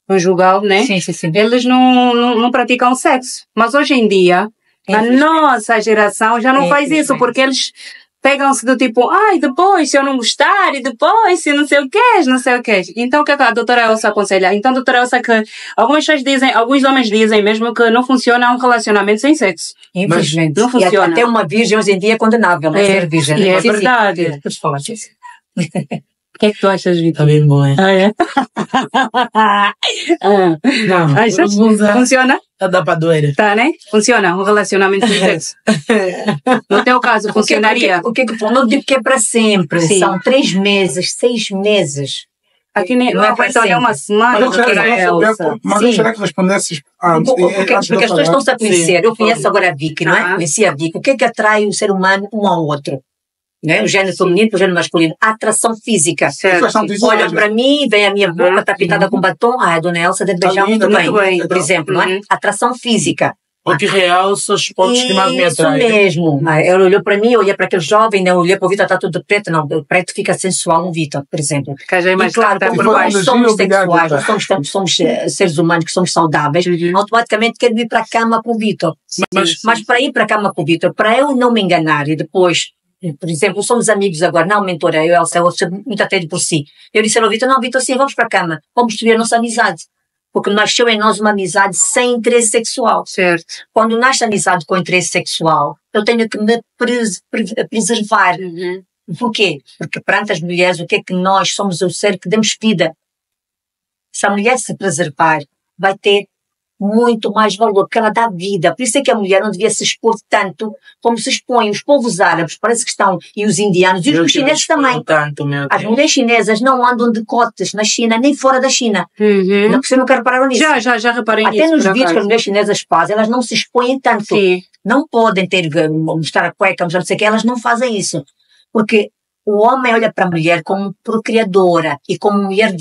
conjugal, né? Sim, sim, sim. Eles não praticam sexo. Mas hoje em dia, a nossa geração já não faz isso, porque eles pegam-se do tipo, ai, depois, se eu não gostar, e depois, se não sei o quê, não sei o quê. Então, o que a doutora Elsa aconselha? Então, a doutora Elsa, que algumas pessoas dizem, alguns homens dizem mesmo que não funciona um relacionamento sem sexo. Infelizmente. Não funciona. E até uma virgem hoje em dia é condenável, não é? Ser virgem. É verdade. Podes falar disso. O que é que tu achas, Vitor? Tá bem bom, é? Ah, é? Não, Achas? Funciona? dá pra doer. Tá, né? Funciona um relacionamento sem sexo. No teu caso, funcionaria? O que não digo que é para sempre. Sim. São 3 meses, 6 meses. Aqui nem, não Não é é para para uma sempre. semana. Mas eu doutora Elsa. gostaria que respondesses antes. Porque as pessoas estão-se a conhecer. Sim. Eu conheço agora a Vicky, não é? Ah. Conheci a Vicky. O que é que atrai o ser humano um ao outro? Não é? O género feminino, o género masculino. A atração física. Certo. Olha para mim, vem a minha boca, está pintada com batom. Ah, a dona Elsa deve beijar linda, muito bem, muito bem. por exemplo, não é? Atração física. Porque real são os pontos que mais me Isso atraem. mesmo. Ela olhou para mim, eu olhei para aquele jovem, né? Eu olhei para o Vitor, está tudo de preto. Não, o preto fica sensual no Vitor, por exemplo. Que já é mais E claro, tarde como por nós baixo. somos Obrigado, sexuais, Vitor. somos seres humanos que somos saudáveis, automaticamente quero ir para a cama com o Vitor. Mas para ir para a cama com o Vitor, para eu não me enganar e depois, por exemplo, somos amigos agora, não mentora, eu, Elsa, eu sou muito atento por si. Eu disse ao Vitor, não, Vitor, sim, vamos para a cama, vamos destruir a nossa amizade. Porque nasceu em nós uma amizade sem interesse sexual. Certo. Quando nasce amizade com interesse sexual, eu tenho que me preservar. Por quê? Porque perante as mulheres, o que é que nós somos? O ser que damos vida. Se a mulher se preservar, vai ter muito mais valor, porque ela dá vida. Por isso é que a mulher não devia se expor tanto como se expõe. Os povos árabes, parece que estão, e os indianos, e os chineses também. Tanto, meu As Deus. mulheres chinesas não andam de cotes na China, nem fora da China. Não, você nunca repararam nisso? Já reparei Até nisso. nos por vídeos que as acaso. mulheres chinesas fazem, elas não se expõem tanto. Sim. Não podem mostrar a cueca, mostrar não sei o que, elas não fazem isso. Porque o homem olha para a mulher como procriadora e como mulher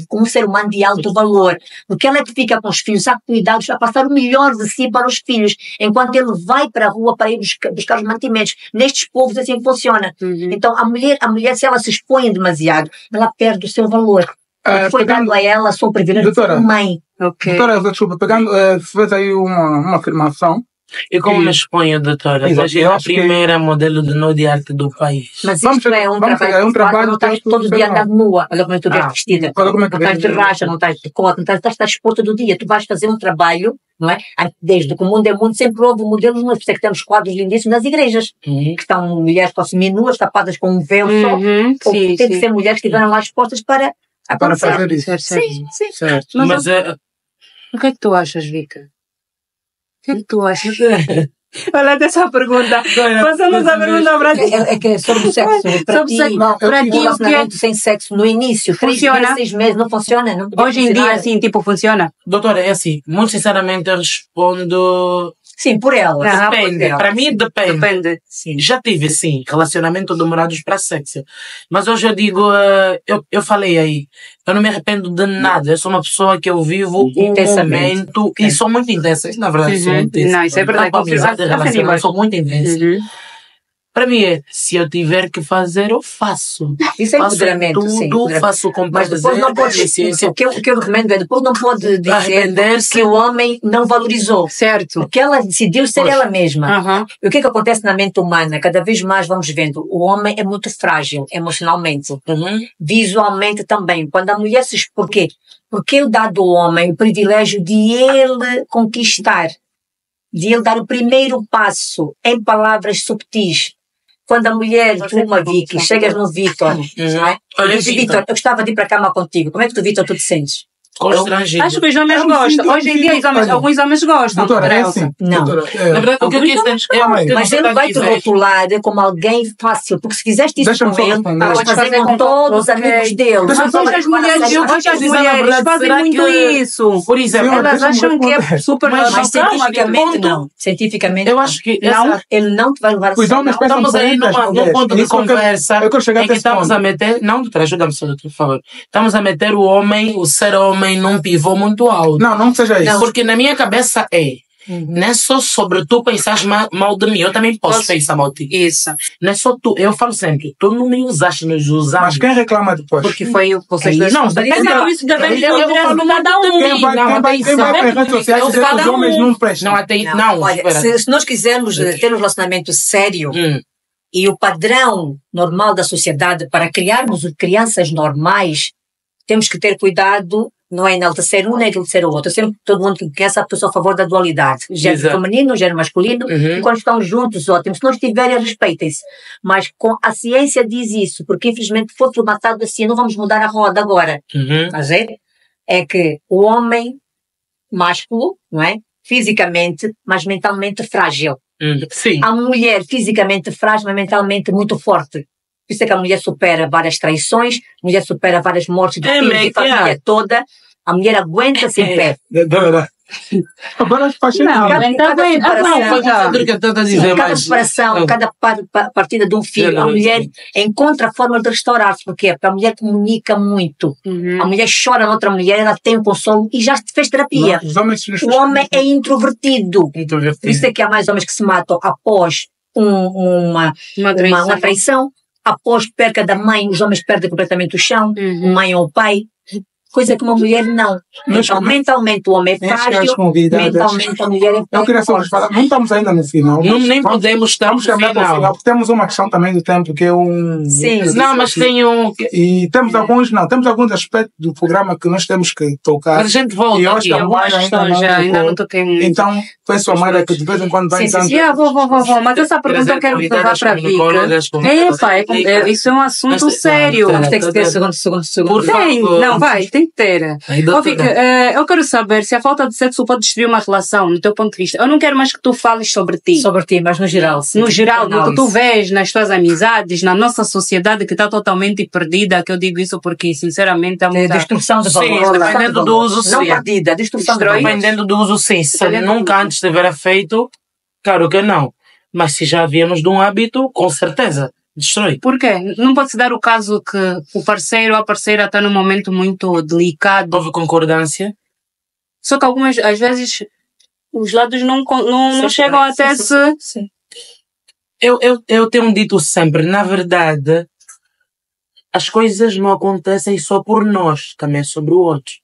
como um ser humano de alto valor. Porque ela é que fica com os filhos, há cuidados a passar o melhor de si para os filhos, enquanto ele vai para a rua para ir buscar os mantimentos. Nestes povos assim funciona. Então a mulher, se ela se expõe demasiado, ela perde o seu valor. Porque foi dado a ela só o privilégio de ser mãe. Ok. Doutora, desculpa, pegando, fez aí uma afirmação. E como me exponho, doutora? Exato, Hoje é eu a acho que- primeira modelo de nu de arte do país. Mas Vamos isto é um vamos trabalho, pegar um que se faz, trabalho não estás que todo tu dia faz. andando nua. Olha como tu vês vestida. Olha como é que Não estás de vês. racha, não estás de cote, não estás exposto todo dia. Tu vais fazer um trabalho, não é? Desde que o mundo é mundo, sempre houve modelos, mas por isso é que temos quadros lindíssimos nas igrejas, que estão mulheres seminuas, tapadas com um véu só. Ou Sim, tem que sim. ser mulheres que estiveram lá expostas para Para acontecer. fazer isso. Certo, certo. Sim, sim. Certo. Mas O que é que tu achas, Vika? O que é que tu achas? Olha dessa pergunta. Passamos a pergunta para ti. É que é sobre o sexo. Para Sobre ti, sexo. não, Para ti, o que é? relacionamento sem sexo no início, 3 Funciona? meses, 6 meses, não funciona. Não podia Hoje em dia, funcionar. assim, tipo, funciona? doutora, é assim, muito sinceramente eu respondo... Sim, por ela. Ah, por Depende, ela. para mim depende. Depende. Sim, já tive, sim, relacionamento demorados para sexo. Mas hoje eu digo, eu falei aí, eu não me arrependo de nada. Eu sou uma pessoa que eu vivo um Intensamente. momento e sou muito intensa. Isso, na verdade, sou muito intensa. Não, isso é verdade. Tanto amizade, Confirmo. relacionamento, sou muito intensa. Para mim é, se eu tiver que fazer, eu faço. Isso é Faço empoderamento, sim. tudo, empoderamento. faço com Mas depois não pode paciência. o que eu recomendo é, depois não pode dizer Arrepender-se. que o homem não valorizou. Certo. Porque ela decidiu ser Pois. ela mesma. Aham. E o que acontece na mente humana? Cada vez mais vamos vendo, o homem é muito frágil emocionalmente, visualmente também. Quando a mulher se... Por quê? Porque eu dado ao homem o privilégio de ele conquistar, de ele dar o primeiro passo em palavras subtis. Quando a mulher, tu, uma Vicky, chegas no Vitor, não é? Olha, E diz, Vitor, eu gostava de ir para a cama contigo. Como é que tu, Vitor, tu te sentes? Constrangido. Acho que os homens Eu me gostam. sinto- Hoje em dia, olha, alguns homens gostam. Doutora, é Elsa. assim. Não. Doutora, Na verdade, o que eu quis dizer é Mas ele vai te rotular como alguém fácil, porque se fizeste isso Deixa-me com só ele, responder. vais Podes fazer fazer com com todos os ok. amigos dele. Deixa-me Mas só hoje as mulheres, eu hoje as dizer a mulheres verdade, fazem será muito que- isso. Por exemplo, Sim, Elas deixa-me acham que é responder. super Mas normal. Mas calma, cientificamente que ponto? não. Cientificamente eu acho que não. Ele não te vai levar a Os homens pensam estamos aí diferente das num mulheres. ponto de Isso eu quero- conversa eu quero chegar em que até esse estamos ponto. a meter... Não, doutora, ajuda-me só, doutor, por favor. Estamos a meter o homem, o ser homem, num pivô muito alto. Não, não seja isso. Não. Porque na minha cabeça é... Não é só sobre tu pensar mal de mim, eu também posso pensar mal de ti. Isso. Não é só tu, eu falo sempre, tu não me usaste, nos usamos. Mas quem reclama depois? Porque foi o que vocês dois... Não, Depende depende disso, depende eu do falo de cada um. Quem vai para as redes sociais dizer que os homens não prestam? Olha, se nós quisermos ter um relacionamento sério e o padrão normal da sociedade para criarmos crianças normais, temos que ter cuidado, não é enaltecer um nem enaltecer o outro. Sempre todo mundo que conhece, eu sou a favor da dualidade. Género feminino, género masculino, e quando estão juntos, ótimo. Se não estiverem, respeitem-se. Mas a ciência diz isso, porque infelizmente foi formatado assim, não vamos mudar a roda agora. Mas é que o homem másculo, não é? Fisicamente, mas mentalmente frágil. Sim. A mulher fisicamente frágil, mas mentalmente muito forte. Por isso é que a mulher supera várias traições, a mulher supera várias mortes de filhos e família toda. A mulher aguenta-se em pé. Agora faz sentido. Cada separação, cada partida de um filho, a mulher encontra formas de restaurar-se. Porquê? Porque a mulher comunica muito. A mulher chora noutra mulher, ela tem um consolo e já fez terapia. O homem é introvertido. Por isso é que há mais homens que se matam após uma traição. Após perca da mãe, os homens perdem completamente o chão, a mãe ou o pai. Coisa que uma mulher não. Então, mentalmente o homem é frágil, mentalmente a mulher é forte. Eu queria só vos falar, não estamos ainda no final. Nem podemos estar no final. Porque temos uma questão também do tempo, que é Sim. Não, mas tem um... E temos alguns aspectos do programa que nós temos que tocar. Mas a gente volta e aqui. Eu acho que ainda não toquei muito. Então, penso a Mayra que de vez em quando vai entrando. Vou. Mas essa pergunta eu quero levar para a Vika. Isso é um assunto sério. Vamos ter que ter segundo. Tem que ter. Eu quero saber se a falta de sexo pode destruir uma relação, no teu ponto de vista. Eu não quero mais que tu fales sobre ti. Sobre ti, mas no geral. Sim. No geral, no que tu vês nas tuas amizades, na nossa sociedade que está totalmente perdida, que eu digo isso porque, sinceramente, é uma destruição de valor. Sim, dependendo do uso, sim. Não perdida, destruição de valor. Dependendo do uso, sim. Se nunca antes tiver feito, claro que não. Mas se já viemos de um hábito, com certeza. Destrói. Por quê? Não pode-se dar o caso que o parceiro ou a parceira está num momento muito delicado. Houve concordância. Só que às vezes, os lados não chegam até se... Sim. Eu tenho dito sempre, na verdade, as coisas não acontecem só por nós, também sobre o outro.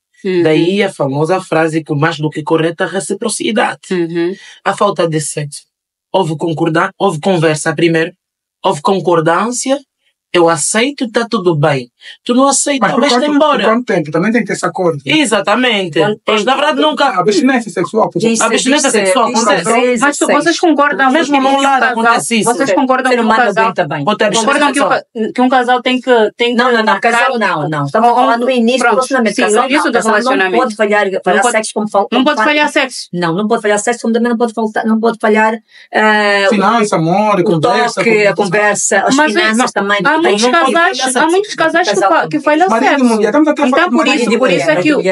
Daí a famosa frase que mais do que correta, reciprocidade. A falta de sexo. Houve conversa primeiro. Houve concordância, eu aceito, está tudo bem. Tu não aceitas, vais-te embora. Por quanto tempo? Também tem que ter esse acordo. Exatamente. Mas na verdade nunca... Abstinência sexual. Abstinência sexual acontece. Mas vocês concordam mesmo num lado acontece isso. Vocês concordam que um casal... Concordam que um casal tem que... Não, casal não. Estamos a falar no início do relacionamento. Sim, no início do relacionamento. Não pode falhar sexo como falta. Não pode falhar sexo. Não pode falhar sexo, como também não pode falhar... Finança, amor, conversa. A conversa, as finanças também. Há muitos casais que falham sexo. Então,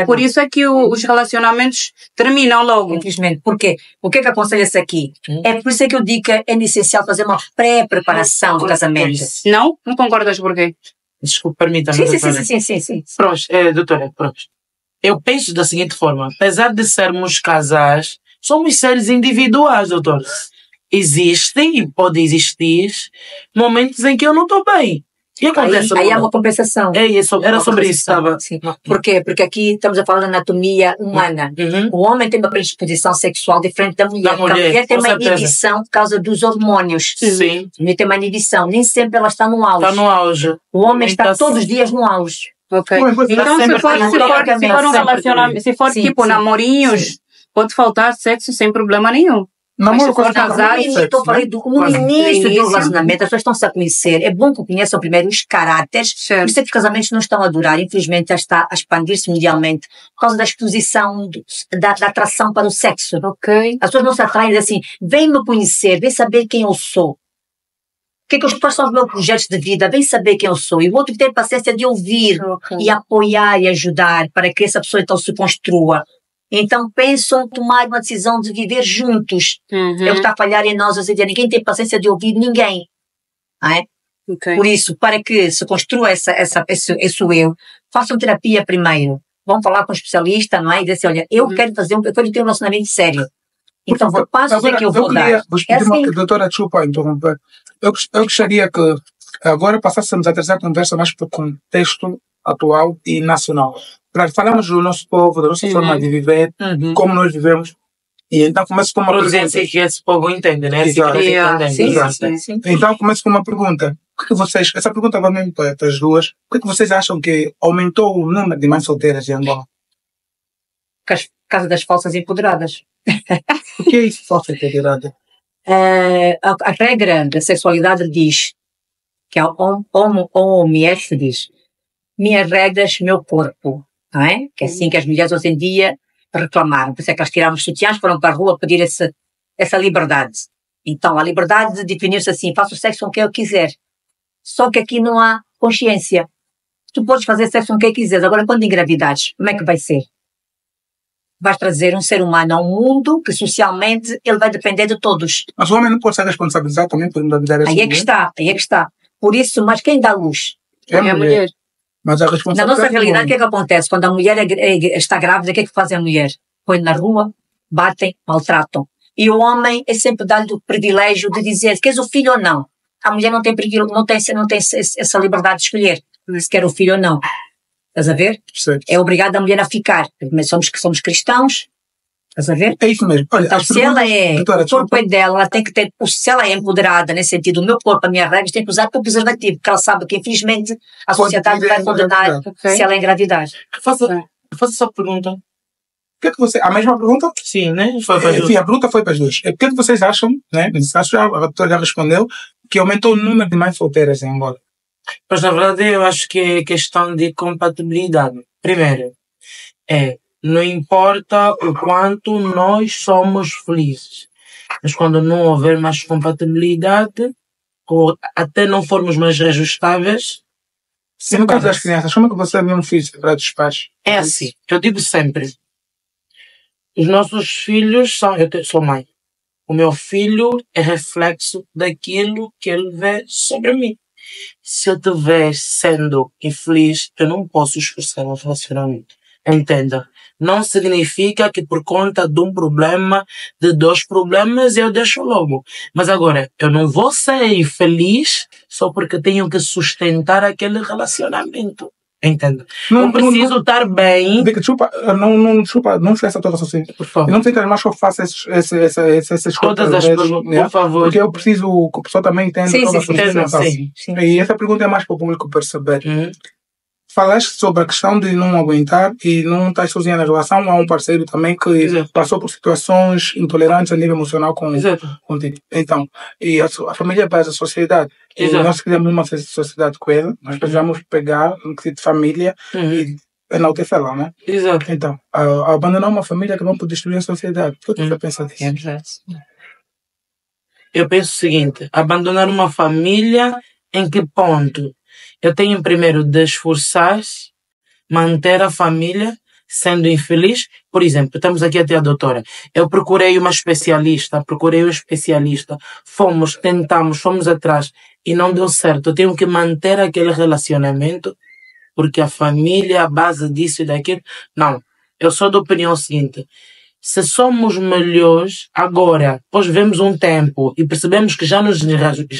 por isso é que os relacionamentos terminam logo. Infelizmente. Por quê? O que aconselha-se aqui? É por isso é que eu digo que é essencial fazer uma pré-preparação do casamento. Não concordas por quê? Desculpe, permita-me. Sim. Pronto, doutora, pronto. Eu penso da seguinte forma. Apesar de sermos casais, somos seres individuais, doutor. Existe e pode existir momentos em que eu não estou bem. E acontece aí há uma compensação. Era sobre isso. Sim. Por quê? Porque aqui estamos a falar da anatomia humana. O homem tem uma predisposição sexual diferente da mulher. A mulher tem uma inibição por causa dos hormônios. Sim. A mulher tem uma inibição. Nem sempre ela está no auge. Está no auge. O homem está todos os dias no auge. Ok. Então, se for um relacionamento, se for tipo namorinhos, pode faltar sexo sem problema nenhum. Namoro com casados. Eu falei no início do relacionamento, as pessoas estão-se a conhecer. É bom que conheçam primeiro os caráteres. Por isso é que os casamentos não estão a durar. Infelizmente, já está a expandir-se mundialmente por causa da exposição, da atração para o sexo. Ok. As pessoas não se atraem assim, vem me conhecer, vem saber quem eu sou. Quais são os meus projetos de vida? Vem saber quem eu sou. E o outro que tem paciência de ouvir e apoiar e ajudar para que essa pessoa então se construa. Então pensam tomar uma decisão de viver juntos. É o que está a falhar em nós hoje em dia. Ninguém tem paciência de ouvir ninguém. Não é? Por isso, para que se construa esse eu, façam terapia primeiro. Vão falar com um especialista, não é? E dizer assim, olha, eu quero ter um relacionamento sério. Então, que passos é que eu vou dar? Vou É pedir uma assim. doutora, desculpa interromper. Eu gostaria que agora passássemos a terceira conversa mais para o contexto atual e nacional. Para falarmos do nosso povo, da nossa forma de viver, como nós vivemos. E então começo com uma Produzir pergunta. assim que esse povo entende, né? Assim que Exato. nós Yeah, entendemos. Sim, sim, sim. Então começo com uma pergunta. Por que vocês, essa pergunta vai mesmo para as duas, por que vocês acham que aumentou o número de mães solteiras em Angola? Por causa das falsas empoderadas. O que é isso, falsa integridade? A regra da sexualidade diz que a OMS diz minhas regras, meu corpo, não é? Que é assim que as mulheres hoje em dia reclamaram. Por isso é que elas tiraram os sutiãs, foram para a rua pedir essa liberdade. Então, a liberdade definiu-se assim, faço sexo com quem eu quiser. Só que aqui não há consciência. Tu podes fazer sexo com quem quiseres, agora quando engravidares, como é que vai ser? Vais trazer um ser humano ao mundo que socialmente ele vai depender de todos. Mas o homem não pode ser responsabilizado também por engravidar essa Aí é que está, aí é que está. Por isso, mas quem dá luz? É a mulher. Mas a Na responsabilidade nossa realidade, o que é é que acontece? Quando a mulher está grávida, o que é que faz a mulher? Põe na rua, batem, maltratam. E o homem é sempre dado o privilégio de dizer se queres o filho ou não. A mulher não tem essa liberdade de escolher se quer o filho ou não. Estás a ver? certo. É obrigada a mulher a ficar. Mas somos cristãos. Estás a ver? É isso mesmo. Olha, Então, as se ela perguntas- é, doutora, o corpo é dela, ela tem que ter, se ela é empoderada nesse sentido, o meu corpo, a minha regra, tem que usar o preservativo, porque ela sabe que, infelizmente, a Pode sociedade vir a vai condenar engravidar. se ela engravidar. Faça essa pergunta. o que é que você... A mesma pergunta? Sim, né? Foi para Enfim, a pergunta foi para as duas. O que é que vocês acham, né? Nesse caso, a doutora já respondeu, que aumentou o número de mães solteiras em Angola. Mas na verdade eu acho que é questão de compatibilidade. Primeiro, não importa o quanto nós somos felizes, mas quando não houver mais compatibilidade, ou até não formos mais ajustáveis, E no caso das separa-se. crianças, como é que você vê um filho separado dos pais? É assim, eu digo sempre, os nossos filhos são, sou mãe, o meu filho é reflexo daquilo que ele vê sobre mim. Se eu te ver sendo infeliz, eu não posso esforçar um relacionamento. Entenda. Não significa que por conta de um problema, de dois problemas, eu deixo logo. Mas agora, eu não vou ser infeliz só porque tenho que sustentar aquele relacionamento. Entenda. Eu preciso estar bem. Desculpa, não foi essa toda a raciocínio. Por favor. Eu não sei que mais que eu faça essas Todas as perguntas, por favor. Porque eu preciso que a pessoa também entenda Sim, toda a sim, sua sim, sim. E essa pergunta é mais para o público perceber. Falaste sobre a questão de não aguentar e não estar sozinha na relação. Há um parceiro também que Exato. passou por situações intolerantes a nível emocional contigo. Então, e a família é base da sociedade. E Exato. nós criamos uma sociedade com ela. Nós precisamos pegar um quesito de família e enaltecê-la, né? Exato. Então, abandonar uma família que não pode destruir a sociedade. O que você pensa disso? É verdade. Eu penso o seguinte, abandonar uma família em que ponto? Eu tenho primeiro de esforçar, manter a família, sendo infeliz. Por exemplo, estamos aqui até a doutora. Eu procurei um especialista, tentamos, fomos atrás e não deu certo. Eu tenho que manter aquele relacionamento porque a família é a base disso e daquilo. Não, eu sou da opinião seguinte. Se somos melhores, agora, depois vemos um tempo e percebemos que já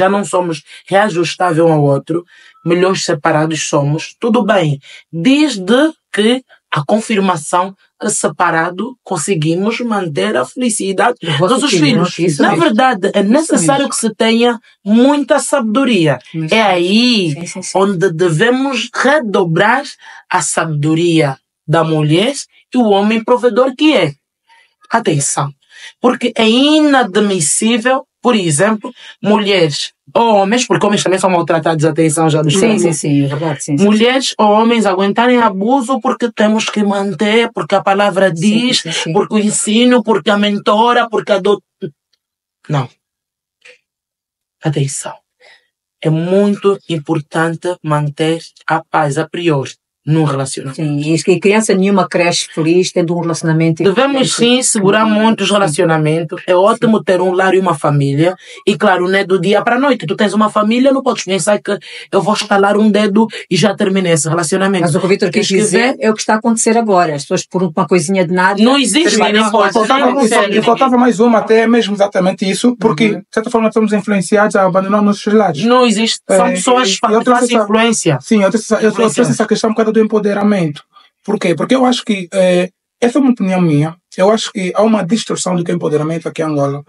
não somos reajustáveis um ao outro, melhores separados somos, tudo bem. Desde que a confirmação que separado conseguimos manter a felicidade dos nossos filhos. Na verdade, é necessário que se tenha muita sabedoria. É aí onde devemos redobrar a sabedoria da mulher e o homem provedor que é. Atenção, porque é inadmissível, por exemplo, mulheres ou homens, porque homens também são maltratados, atenção, já nos falamos. Sim, é verdade, sim. Mulheres ou homens aguentarem abuso porque temos que manter, porque a palavra diz, Sim. porque o ensino, porque a mentora, porque a doutora. Não. Atenção. É muito importante manter a paz a priori. num relacionamento. Sim, e que criança nenhuma cresce feliz tendo um relacionamento. Devemos sim segurar muito os relacionamentos. É ótimo ter um lar e uma família. E claro, não é do dia para a noite. Tu tens uma família, não podes pensar que eu vou estalar um dedo e já terminei esse relacionamento. Mas o que o Vitor quis dizer é o que está a acontecer agora. As pessoas por uma coisinha de nada. Não existe E faltava mais uma, até mesmo exatamente isso, porque de certa forma estamos influenciados a abandonar nossos lares. Não existe. São pessoas que fazem influência. Sim, eu trouxe essa questão por causa do empoderamento. Por quê? Porque eu acho que, essa é uma opinião minha, eu acho que há uma distorção do que é empoderamento aqui em Angola.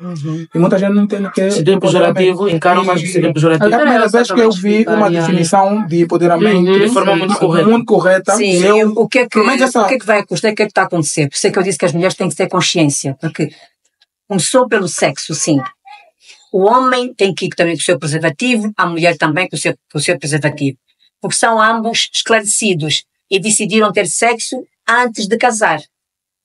E muita gente não entende o que é Se tem pejorativo, encaram mais que se tem pejorativo. É a primeira vez que eu vi uma definição de empoderamento de forma muito correta. Sim, o que é que vai acontecer? O que é que está a acontecer? Por isso é que eu disse que as mulheres têm que ter consciência. Porque começou pelo sexo, sim. O homem tem que ir também com o seu preservativo, a mulher também com o seu preservativo. Porque são ambos esclarecidos e decidiram ter sexo antes de casar.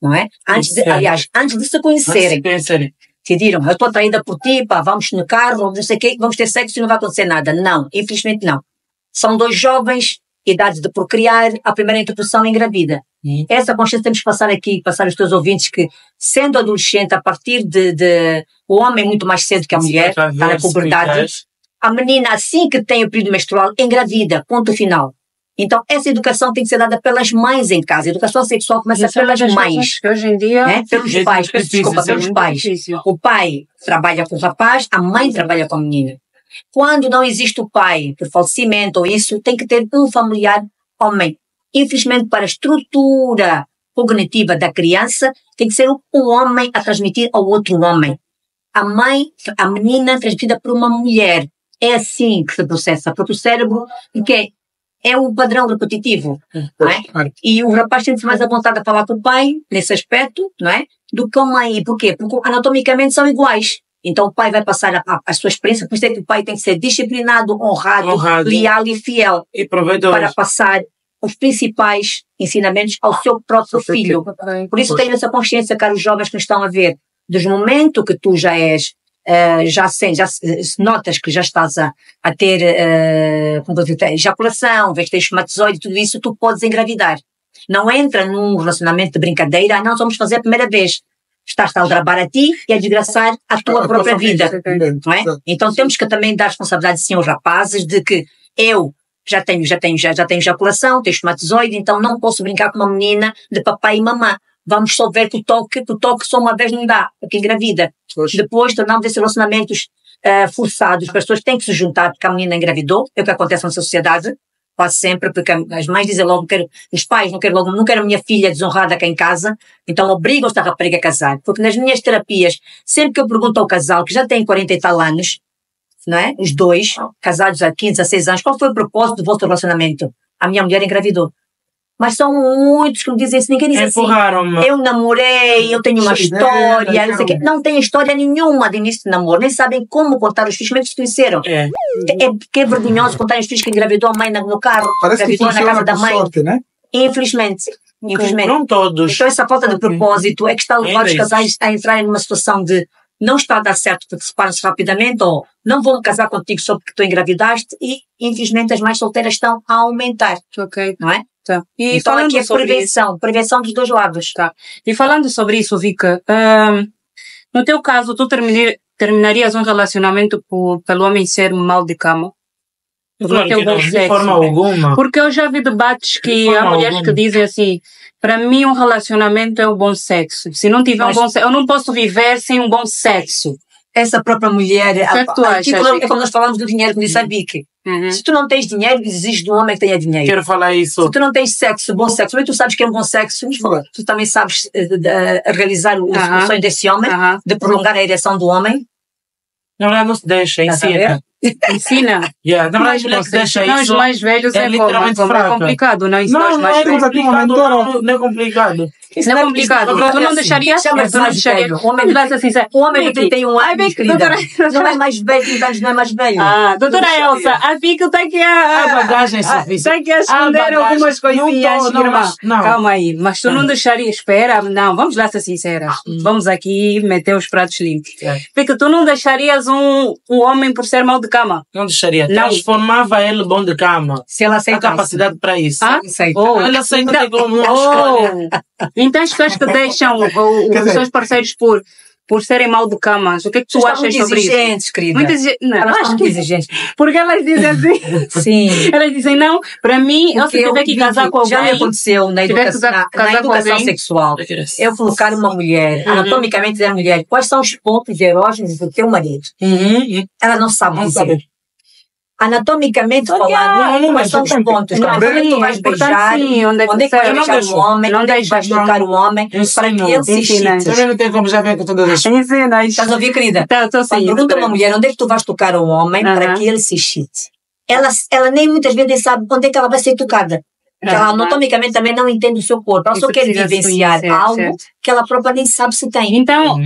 Não é? Aliás, antes de se conhecerem. Decidiram, eu estou atraída por ti, pá, vamos no carro, não sei o quê, vamos ter sexo e não vai acontecer nada. Não, infelizmente não. São dois jovens, idade de procriar, a primeira introdução engravida. Essa consciência temos que passar aqui, passar aos teus ouvintes que, sendo adolescente, a partir o homem muito mais cedo que a mulher, está na puberdade, a menina, assim que tem o período menstrual, engravida, ponto final. Então, essa educação tem que ser dada pelas mães em casa. A educação sexual começa pelas mães. Hoje em dia... Pelos pais, pelos pais. O pai trabalha com o rapaz, a mãe trabalha com a menina. Quando não existe o pai, por falecimento ou isso, tem que ter um familiar homem. Infelizmente, para a estrutura cognitiva da criança, tem que ser um homem a transmitir ao outro homem. A menina transmitida por uma mulher. É assim que se processa. Porque o cérebro, que é um padrão repetitivo, não é? E o rapaz sente-se mais à vontade a falar com o pai, nesse aspecto, não é? Do que a mãe. Porquê? Porque anatomicamente são iguais. Então o pai vai passar a sua experiência, por isso é que o pai tem que ser disciplinado, honrado, leal e fiel. E provedor. Para passar os principais ensinamentos ao seu próprio filho. Por isso tenho essa consciência, caros jovens que nos estão a ver, desde o momento que tu já és, notas que já estás a ter ejaculação, vês que tens espermatozoide, tudo isso, tu podes engravidar. Não entra num relacionamento de brincadeira, não vamos fazer a primeira vez. Estás a aldrabar a ti e a desgraçar a tua própria vida. Não é? Então temos que também dar responsabilidade sim aos rapazes de que eu já tenho ejaculação, tenho espermatozoide, então não posso brincar com uma menina de papai e mamã. Vamos só ver que o toque só uma vez não dá, porque engravida. Depois tornamos esses relacionamentos forçados, as pessoas têm que se juntar porque a menina engravidou, é o que acontece na sociedade, quase sempre, porque as mães dizem logo, os pais não quero a minha filha desonrada aqui em casa, então obrigam esta rapariga a casar. Porque nas minhas terapias, sempre que eu pergunto ao casal, que já tem 40 e tal anos, não é? Os dois, casados há 15, 16 anos, qual foi o propósito do vosso relacionamento? A minha mulher engravidou. Mas são muitos que me dizem isso, ninguém diz assim. Eu namorei, eu tenho uma história, não sei o quê. Não tem história nenhuma de início de namoro, nem sabem como contar os filhos, como é que se conheceram. Porque é vergonhoso contar os filhos que engravidou a mãe no carro, engravidou na casa da mãe. Sorte, né? Infelizmente. Não todos. Então essa falta de propósito é que está a levar os casais a entrarem numa situação de não está a dar certo porque separam-se rapidamente ou não vou casar contigo só porque tu engravidaste e infelizmente as mães solteiras estão a aumentar. Não é? Tá. E então falando aqui é sobre prevenção dos dois lados. Tá. E falando sobre isso, Vika, no teu caso, tu terminarias um relacionamento pelo homem ser mal de cama? Claro que não, de forma alguma. Porque eu já vi debates que há mulheres que dizem assim, para mim um relacionamento é um bom sexo. Se não tiver um bom sexo, eu não posso viver sem um bom sexo. Essa própria mulher, é como nós falamos do dinheiro, como disse a Vicky. Se tu não tens dinheiro, exige de um homem que tenha dinheiro. Quero falar isso. Se tu não tens bom sexo, tu sabes que é um bom sexo, tu também sabes realizar o sonho desse homem, de prolongar a ereção do homem. Na verdade, não se deixa, ensina. Ensina? Na verdade, não se deixa isso. Os mais velhos é complicado, não? Não é complicado. Não é complicado. Isso não é complicado. Tu não deixarias? Tu não deixarias? O homem de 31 anos, querida. Não é mais velho, não é mais velho. Doutora Elsa, a Vicky está aqui a bagagem suficiente. Está aqui a esconder algumas coisinhas, irmã. Calma aí, mas tu não deixarias, espera, não, vamos lá ser sinceras. Vamos aqui meter os pratos limpos. Porque tu não deixarias um homem por ser mal de cama. Não deixaria. Não. Transformava ele bom de cama. Se ela A aceitasse. capacidade para isso. Ah? Aceita. Oh. Ela aceita como uma escolha. Então as pessoas que deixam Quer os dizer- seus parceiros por serem mal de camas, o que é que tu Estão achas muito sobre isso? exigentes, querida. Muitas não, Elas acho estão muito que exigentes. porque elas dizem assim. Sim. Elas dizem, não, para mim, eu se tiver que casar com Já me alguém, aconteceu na tiver que educação, na casar com educação alguém. sexual. Eu colocar uma mulher, anatomicamente dizer à mulher, quais são os pontos erógenos do teu marido? Ela não sabe Não dizer. sabe. Anatomicamente Olha, falando, não, quais são os pontos? Não, Onde é que tu sim, vais é importante beijar? sim, onde é que Onde é que vais serve? beijar Não o deixa. homem? Não Onde é que vais deixa, tocar o homem? Para Ensina. que ele se Ensina. excite. Também não tem como já ver com todas as... Ensinas. Estás a ouvir, querida? Estou Quando sim. pergunta a uma mulher onde é que tu vais tocar o homem para que ele se excite. Ela nem muitas vezes sabe onde é que ela vai ser tocada. Porque ela anatomicamente também não entende o seu corpo. Ela só Isso quer precisa vivenciar conhecer, algo certo. que ela própria nem sabe se tem. Então,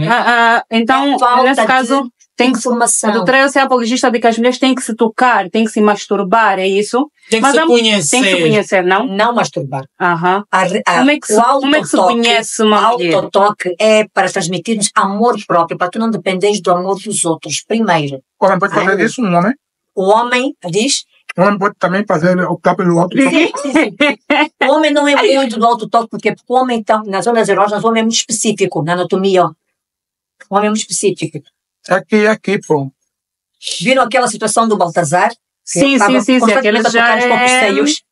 então É falta nesse caso, de tem que a informação. doutora Elsa é apologista de que as mulheres têm que se tocar, têm que se masturbar, é isso? Tem que Mas se há- conhecer. Tem que se conhecer, não? Não masturbar. Aham. Como é que se conhece uma mulher? O autotoque é para transmitirmos amor próprio, para tu não dependeres do amor dos outros. Primeiro, O homem pode fazer isso, um homem? o homem diz, O homem pode também fazer, optar pelo outro. o homem não é muito do autotoque, porque o homem, então, nas zonas erógenas, o homem é muito específico, na anatomia, ó. O homem é muito específico. Aqui, pô. Viram aquela situação do Baltazar? Sim, Estava sim, constantemente aquele a tocar já os próprios é... seios.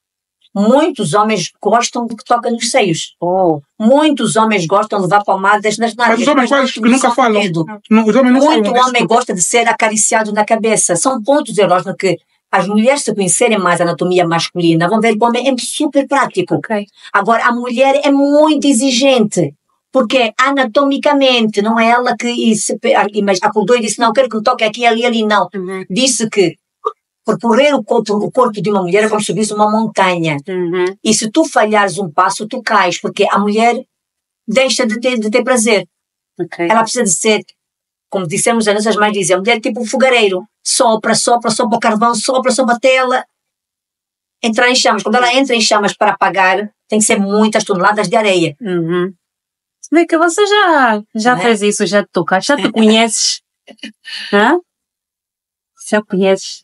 Muitos homens gostam de que toca nos seios. Muitos homens gostam de levar palmadas nas nádegas. Mas os homens quase que nunca são falam. medo. Os homens não Muito falam homem disso. gosta de ser acariciado na cabeça. São pontos erógenos que as mulheres, se conhecerem mais a anatomia masculina, vão ver que o homem é super prático. Ok. Agora, a mulher é muito exigente. Porque anatomicamente, não é ela que mas acordou e disse, não, quero que me toque aqui, ali, não. Disse que percorrer o corpo de uma mulher é como subir uma montanha. E se tu falhares um passo, tu cais, porque a mulher deixa de ter prazer. Ok. Ela precisa de ser, como dissemos, as nossas mães dizem, a mulher é tipo um fogareiro. Sopra o carvão, sopra até ela entrar em chamas. Quando ela entra em chamas para apagar, tem que ser muitas toneladas de areia. Vê que você já Não é? fez isso, já te tocaste, já te conheces. Hã? Já conheces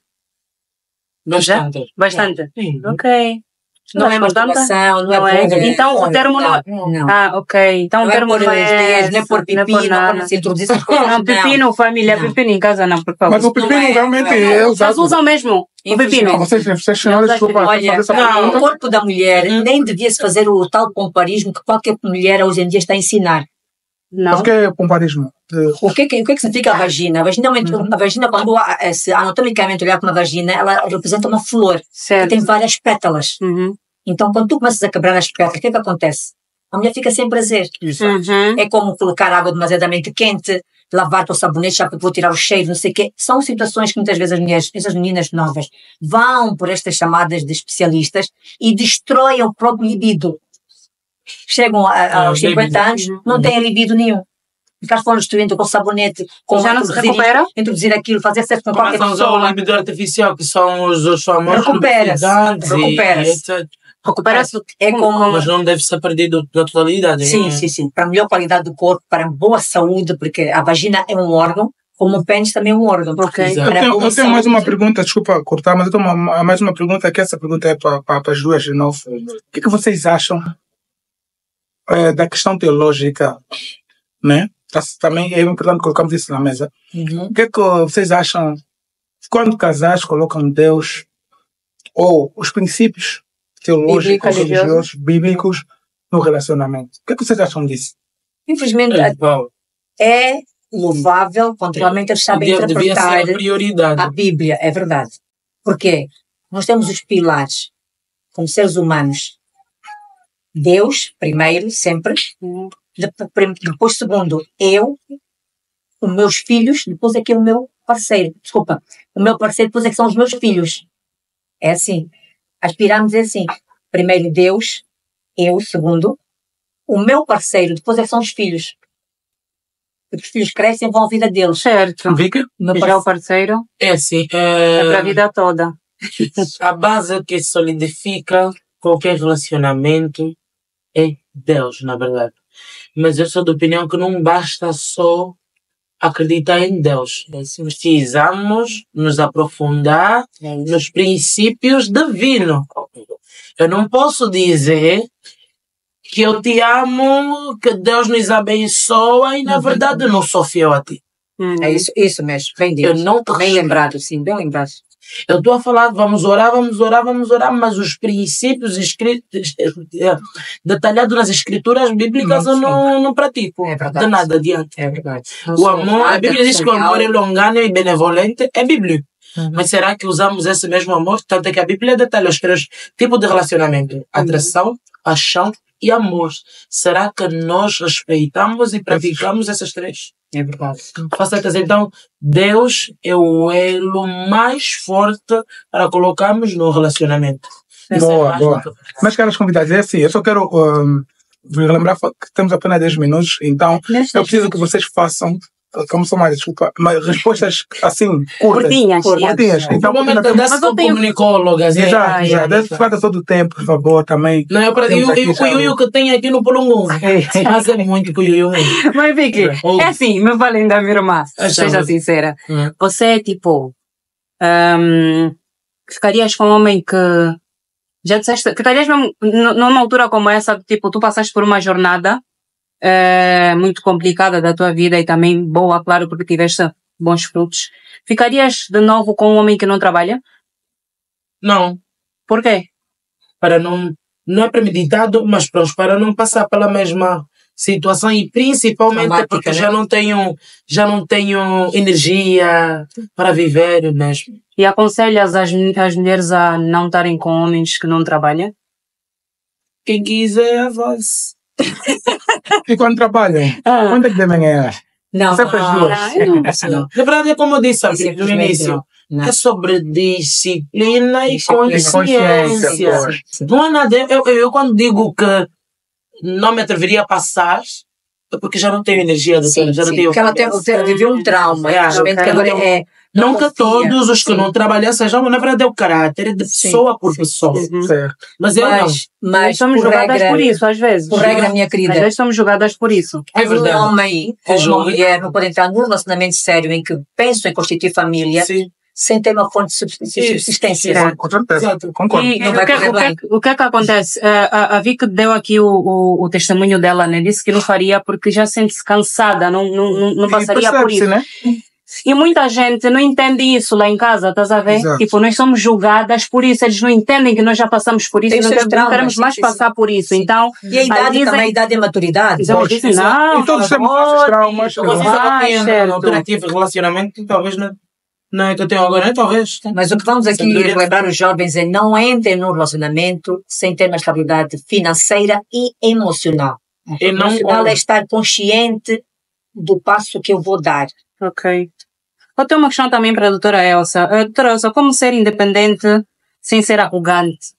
Bastante. bastante. Sim. Ok. Não é masturbação, não é pôr- Então o termo não é. Não. Ah, ok. Então Não o é termo pôr não os dedos, não é pôr não é pipi, não nada. é se introduzir essas coisas. Não, pepino, família, Não. pepino em casa não, por favor. Mas o pepino Não é, realmente não é. é Vocês usado. usam mesmo o Infelizmente. pepino? Vocês senhoras, desculpa, Olha, fazer essa o pergunta. corpo da mulher nem devia-se fazer o tal comparismo que qualquer mulher hoje em dia está a ensinar. Não. Mas o que é comparismo? O que significa a vagina? A vagina, a vagina, quando se anatomicamente olhar para uma vagina, ela representa uma flor que Certo. tem várias pétalas. Uhum. Então, quando tu começas a quebrar as pétalas, o que é que acontece? A mulher fica sem prazer. Isso. Uhum. É como colocar água demasiadamente quente, lavar com sabonete, já porque vou tirar o cheiro, não sei o quê. São situações que muitas vezes as mulheres, essas meninas novas, vão por estas chamadas de especialistas e destroem o próprio libido. Chegam aos 50 anos, não têm libido nenhum. Ficar fora destruindo com sabonete, com Já não se recupera? introduzir aquilo, fazer sexo com Por qualquer razão pessoa. do libido artificial, que são os famosos Recupera-se. lubrificantes e Recupera-se. etc. Recupera-se. É como... Mas não deve ser perdido na totalidade. Sim, né? sim, sim. Para melhor qualidade do corpo, para boa saúde, porque a vagina é um órgão, como o pênis também é um órgão. Ok. Exato. Para boa Eu tenho mais saúde. uma pergunta, desculpa cortar, mas eu tenho mais uma pergunta, que essa pergunta é para as duas de novo. O que vocês acham da questão teológica, né? Também é importante colocarmos isso na mesa. Uhum. O que vocês acham quando casais colocam Deus ou os princípios teológicos, Bíblicos, religiosos, bíblicos no relacionamento? O que vocês acham disso? Infelizmente, Bom, é louvável quando realmente eles sabem devia ser interpretar a prioridade. a Bíblia, é verdade. Porque nós temos os pilares, como seres humanos. Deus, primeiro, sempre. Depois, segundo, eu, os meus filhos, depois é que é o meu parceiro. Desculpa, o meu parceiro, depois é que são os meus filhos. É assim. As pirâmides é assim. Primeiro Deus, eu, segundo, o meu parceiro, depois é que são os filhos. Porque os filhos crescem e vão à vida deles. Certo. Vika? O meu E já o parceiro É assim, é para a vida toda. a base que solidifica qualquer relacionamento é Deus, na verdade. Mas eu sou da opinião que não basta só acreditar em Deus. Precisamos nos aprofundar nos princípios divinos. Eu não posso dizer que eu te amo, que Deus nos abençoa e na verdade não sou fiel a ti. É isso mesmo. Bem dito. Eu não te Bem lembrado, sim, bem lembrado. Eu estou a falar, vamos orar, mas os princípios escritos, detalhados nas escrituras bíblicas, eu não pratico. É verdade. De nada adiante. É verdade. O amor, a Bíblia diz que o amor é longano e benevolente, é bíblico. Mas será que usamos esse mesmo amor? Tanto é que a Bíblia detalha os 3 tipos de relacionamento: atração, paixão e amor. Será que nós respeitamos e praticamos esses 3? É verdade. Facetas. Então, Deus é o elo mais forte para colocarmos no relacionamento. Boa, boa. Mas, caros convidados, é assim, eu só quero vos lembrar que temos apenas 10 minutos, então eu preciso que vocês façam, como são mais, desculpa, mas respostas assim, curtas. Curtinhas. Então, normalmente dá-se com comunicólogas. Exato. Trata todo o tempo, por favor, também. Não, e o Yuyu que tem aqui no Polongo. Mas é muito com o Yuyu. Mas, Vicky, é assim, me valem da minha irmã, seja sincera. Você é tipo, ficarias com um homem que, já disseste, ficarias mesmo numa altura como essa, tipo, tu passaste por uma jornada muito complicada da tua vida e também boa, claro, porque tiveste bons frutos. Ficarias de novo com um homem que não trabalha? Não. Por quê? Para não é premeditado, mas pronto, para não passar pela mesma situação e principalmente porque já não tenho energia para viver mesmo. E aconselhas as mulheres a não estarem com homens que não trabalham? Quem quiser, avance. E quando trabalham, quando é que devem ganhar? Não. Sempre as duas. Na verdade, é como eu disse no início, é sobre disciplina e consciência. Não é nada. Eu quando digo que não me atreveria a passar, é porque já não tenho energia de ter. Já não tenho. Porque ela viveu um trauma. Realmente, que agora não que todos os que não trabalham sejam, na verdade é o caráter, é de pessoa por pessoa. Mas eu não. Mas somos julgadas por isso, às vezes. Por regra, minha querida. Às vezes somos julgadas por isso. É verdade. Um homem ou uma mulher não pode entrar num relacionamento sério em que pensam em constituir família sem ter uma fonte de subsistência. Com certeza, concordo. E o que é que acontece? A Vicky deu aqui o testemunho dela, né? Disse que não faria porque já sente-se cansada, não passaria por isso. Né? E muita gente não entende isso lá em casa, estás a ver? Exato. Tipo, nós somos julgadas por isso, eles não entendem que nós já passamos por isso, não queremos mais passar por isso. Então, e a idade também, a idade de maturidade. Então, dizem, não, e todos temos esses traumas. Vocês têm alternativo de relacionamento, talvez não é que eu tenho agora, talvez. Mas o que vamos aqui lembrar os jovens é não entrem num relacionamento sem ter uma estabilidade financeira e emocional. Emocional é estar consciente do passo que eu vou dar. Ok. Eu tenho uma questão também para a doutora Elsa. Doutora Elsa, como ser independente sem ser arrogante?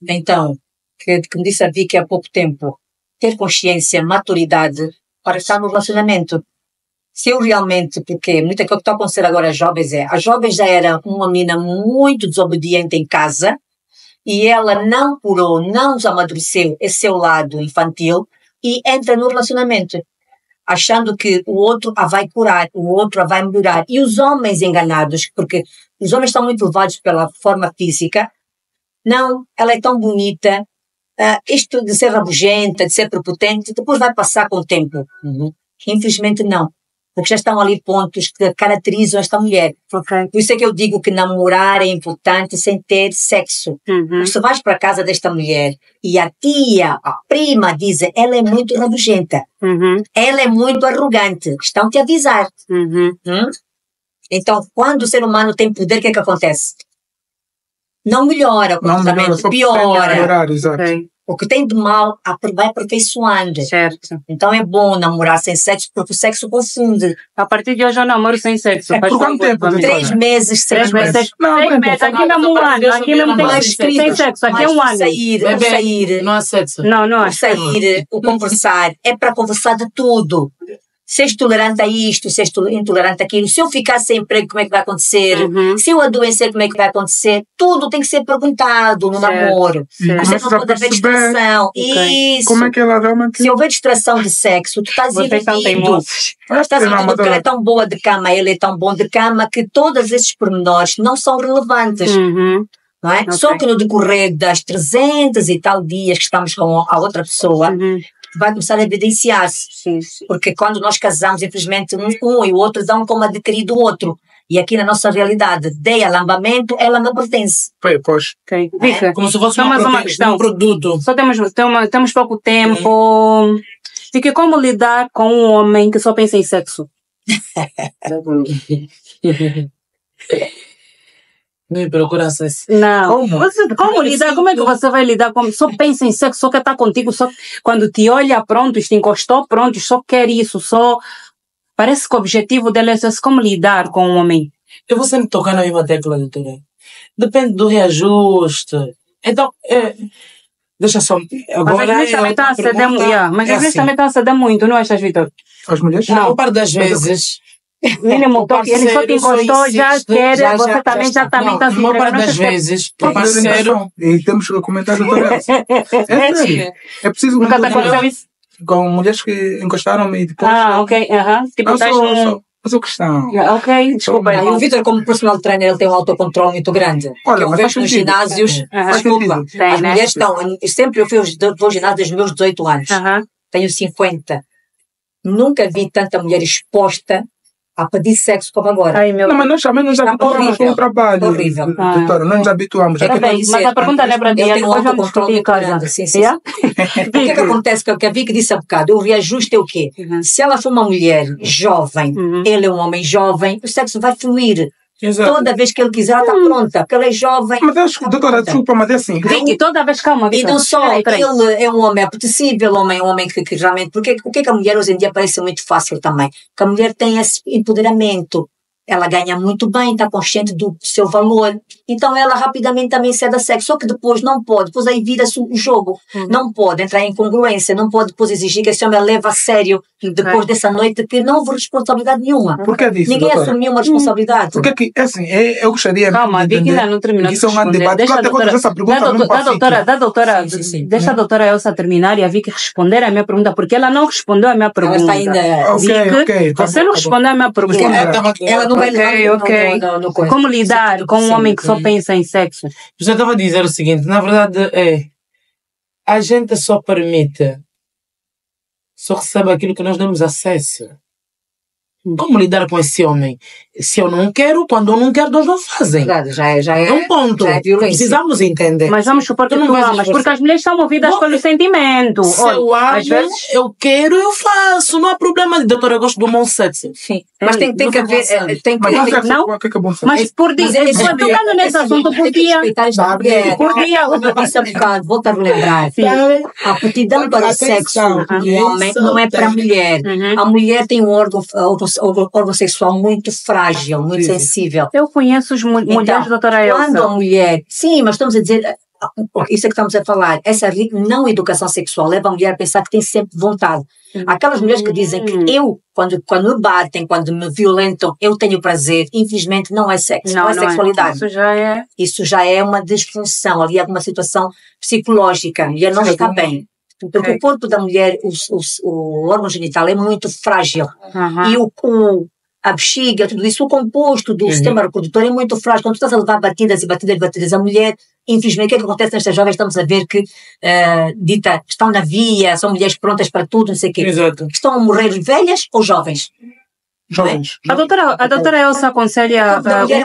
Então, que me disse a Vicky há pouco tempo, ter consciência, maturidade para estar no relacionamento. Se eu realmente, porque muito aquilo que está a acontecer agora às jovens a jovem já era uma menina muito desobediente em casa e ela não curou, não amadureceu esse seu lado infantil e entra no relacionamento, achando que o outro a vai curar, o outro a vai melhorar. E os homens enganados, porque os homens estão muito levados pela forma física. Não, ela é tão bonita, isto de ser rabugenta, de ser prepotente, depois vai passar com o tempo. Infelizmente não. Porque já estão ali pontos que caracterizam esta mulher. Okay. Por isso é que eu digo que namorar é importante sem ter sexo. Porque se vais para a casa desta mulher e a tia, a prima dizem, ela é muito rabugenta, ela é muito arrogante, estão-te a avisar. Então, quando o ser humano tem poder, o que é que acontece? Não melhora o comportamento, piora. Exato. O que tem de mal vai aperfeiçoando. Certo. Então é bom namorar sem sexo, porque o sexo confunde. A partir de hoje eu namoro sem sexo. Por quanto tempo? 3 meses, 6 meses. Não, 6 meses. Aqui mesmo um ano. Aqui mesmo tem sexo. Aqui é um ano. Sair. Não há sexo. Não há. O sair, o conversar. É para conversar de tudo. seres tolerante a isto, seres intolerante àquilo. Se eu ficar sem emprego, como é que vai acontecer? Se eu adoecer, como é que vai acontecer? Tudo tem que ser perguntado no namoro. Certo. Não pode haver distração. Isso. Como é que ela realmente... Se houver distração de sexo, tu estás Vocês são iludido. teimosos. Tu estás iludido porque ela é tão boa de cama, ele é tão bom de cama, que todos esses pormenores não são relevantes. Não é? Só que no decorrer das 300 e tal dias que estamos com a outra pessoa, vai começar a evidenciar-se. Porque quando nós casamos, infelizmente, um e o outro dão como adquirido o outro. E aqui na nossa realidade, dei a lambamento, ela me pertence. Pois. Ok. Dica. Como se fosse Só mais uma questão. um produto. Só temos pouco tempo. Dica, como lidar com um homem que só pensa em sexo? Nem procura sexo. Não. Como lidar? Como é que você vai lidar com... Só pensa em sexo, só quer estar contigo, só quando te olha, pronto, te encostou, pronto, só quer isso, só... Parece que o objetivo dela é só como lidar com um homem. Eu vou sempre tocar na mesma tecla, doutora. Depende do reajuste. Então, deixa só... Agora mas às vezes também está a ceder muito. Mas às vezes também está a ceder muito, não achas, Vitor? As mulheres? Não, a parte das vezes... Mínimo toque, ele só te encostou, já quer, você também já também está se entregando. Uma parte não das sei se- vezes, o parceiro... E temos que comentar doutora Elsa. É sério. É preciso Nunca te aconteceu isso? com mulheres que encostaram-me e depois... Ah, ok, tipo, Não, estás num... só questão. Ok, desculpa. Aí o Vitor, como personal trainer, ele tem um autocontrole muito grande. Olha, Eu mas faz vejo nos sentido. ginásios, Faz desculpa, sentido. Tem, as né? mulheres estão, sempre eu vou ao ginásio desde os meus 18 anos, tenho 50. Nunca vi tanta mulher exposta a pedir sexo como agora. Ai, meu... Não, mas nós também nos habituamos com o trabalho. Horrível. Doutora, nós nos habituamos. Era bem Mas a pergunta não é para ti, Ele é tem um depois vamos autocontrole discutir muito casa. grande. Sim. Yeah? O que é que acontece? Que a Vicky disse há bocado, o reajuste é o quê? Se ela for uma mulher jovem, ele é um homem jovem, o sexo vai fluir. Exato. Toda vez que ele quiser, ela está pronta, porque ela é jovem. Mas acho, doutora, desculpa, mas é assim. Vicky, toda vez, calma, E Vitor. não só, Peraí. ele é um homem apetecível, um homem que realmente... Porque o que é que a mulher hoje em dia parece muito fácil também? Que a mulher tem esse empoderamento. Ela ganha muito bem, está consciente do seu valor. Então ela rapidamente também cede a sexo. Só que depois não pode, depois aí vira-se o jogo. Não pode entrar em incongruência, não pode depois exigir que esse homem a leve a sério depois dessa noite que não houve responsabilidade nenhuma. Por que disso, Ninguém doutora? assumiu uma responsabilidade. Porque que, é assim, eu gostaria Calma, de Vicky entender ainda não terminou que de isso é um grande responder. debate. Até quando essa pergunta não Da doutora, Sim. deixa a doutora Elsa terminar e a Vicky responder a minha pergunta, porque ela não respondeu a minha Ela pergunta. está ainda... Ok, tá Você bom, não tá respondeu a minha pergunta. Ela não vai levar Ok. no coisa. Como lidar com um homem que só pensa em sexo? Eu já estava a dizer o seguinte, na verdade a gente só permite, só recebe aquilo que nós damos acesso. Como lidar com esse homem? Se eu não quero, quando eu não quero, eles não fazem. Verdade, já é É um ponto. já é violência. Precisamos entender. Mas vamos supor que Tu não tu vais amas, esforçar. porque as mulheres são movidas Bom, pelo sentimento. Se Olha, eu amo, às vezes... eu quero, eu faço. Não há problema. Doutora, eu gosto do bom sexo. Sim. Mas tem que haver... Tem que Mas haver... não, o que é bom saber? Mas por dia, Mas estou tocando nesse assunto por dia. respeitar esta mulher. Por dia. Eu disse há bocado, volto a relembrar. A aptidão para o sexo do homem não é para a mulher. A mulher tem um órgão sexual muito frágil, muito sensível. Eu conheço as mulheres, doutora Quando a Elsa. mulher... Sim, mas estamos a dizer... Isso é que estamos a falar. Essa não educação sexual leva a mulher a pensar que tem sempre vontade. Aquelas mulheres que dizem que eu, quando me batem, quando me violentam, eu tenho prazer. Infelizmente não é sexo, não é sexualidade. Isso já é uma disfunção, ali alguma situação psicológica. A mulher não está bem. Porque o corpo da mulher, o órgão genital é muito frágil. E a bexiga, tudo isso, o composto do sistema reprodutor é muito frágil. Quando tu estás a levar batidas e batidas e batidas, a mulher, infelizmente, o que é que acontece nestas jovens? Estamos a ver que, estão na via, são mulheres prontas para tudo, não sei o quê. Exato. Estão a morrer velhas ou jovens? Jovens. A doutora Elsa aconselha um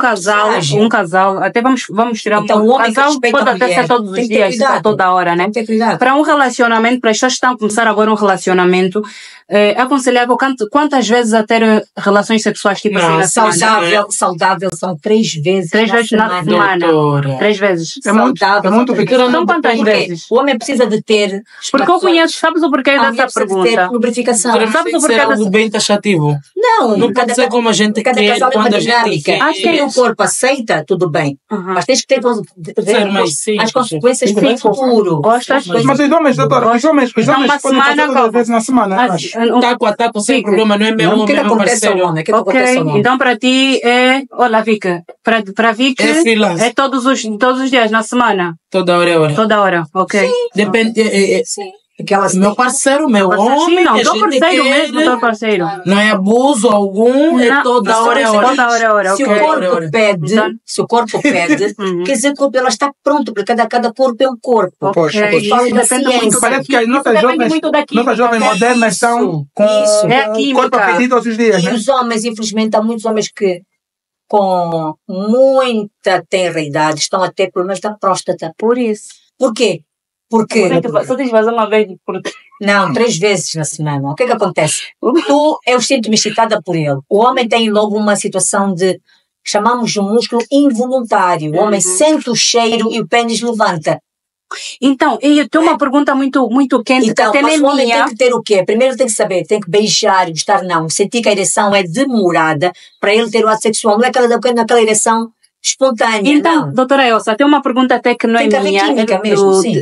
casal, até vamos tirar Então, o um homem que casal, respeita pode a até mulher ser todos os tem que ter dias, cuidado. toda hora, né? Tem que ter cuidado. Para um relacionamento, para as pessoas que estão a começar agora um relacionamento, é aconselhável quantas vezes a ter relações sexuais tipo Não, assim na semana? Saudável são 3 vezes. 3 vezes na semana. Doutora. 3 vezes. É muito pequeno. Então quantas Porque vezes? o homem precisa de ter... Porque eu conheço, sabes o porquê A mulher dessa precisa de ter pergunta? lubrificação. Doutora, Sabes tem o que ser porquê algo dessa- bem taxativo. Não, um. Não pode ser como a gente Cada quer casal é uma quando a gente dinâmica. quer. Se o corpo aceita, tudo bem. Mas tens que ter Ser mais simples. as consequências do Sim. futuro. Gostas? Mas os homens, doutora, os homens Então, uma podem semana, fazer duas vezes na semana, eu acho. Tá com sem problema, não é meu Não, o que meu acontece ao parceiro. homem? O que acontece ao Ok, homem? então para ti é. Olha, Vika. Para Vika É freelance. é todos os dias na semana. Toda hora é hora. Toda hora. Ok. Depende. Sim. Aquelas Meu parceiro, meu homem, Sim, não, que a teu gente parceiro quer, mesmo, teu parceiro. não é abuso algum, é Não, toda hora é hora. Toda hora é hora, Se ok. o corpo pede, Então- se o corpo pede, Uhum. quer dizer que ela está pronto, porque cada corpo é um corpo. Pois, Ok, pois. Fala da isso depende muito ciência. Parece que as Isso nossas depende jovens, muito da química, nossas jovens né? modernas estão com Isso. É a o química. corpo a pedir todos os dias, E né? os homens, infelizmente, há muitos homens que com muita tenra idade estão a ter problemas da próstata. Por isso. Por quê? Porque, Só tens de fazer uma vez por. não, 3 vezes na semana. O que é que acontece? Eu sinto-me excitada por ele. O homem tem logo uma situação de, chamamos de um músculo involuntário. O homem sente o cheiro e o pênis levanta. Então, eu tenho uma pergunta muito quente, Então, que até mas nem o homem minha. tem que ter o quê? Primeiro tem que saber, tem que beijar, gostar não. Sentir que a ereção é demorada para ele ter o ato sexual. Não é aquela ereção espontânea, Então, não. doutora Elsa, tem uma pergunta até que não Tem é que haver minha. química é mesmo, sim.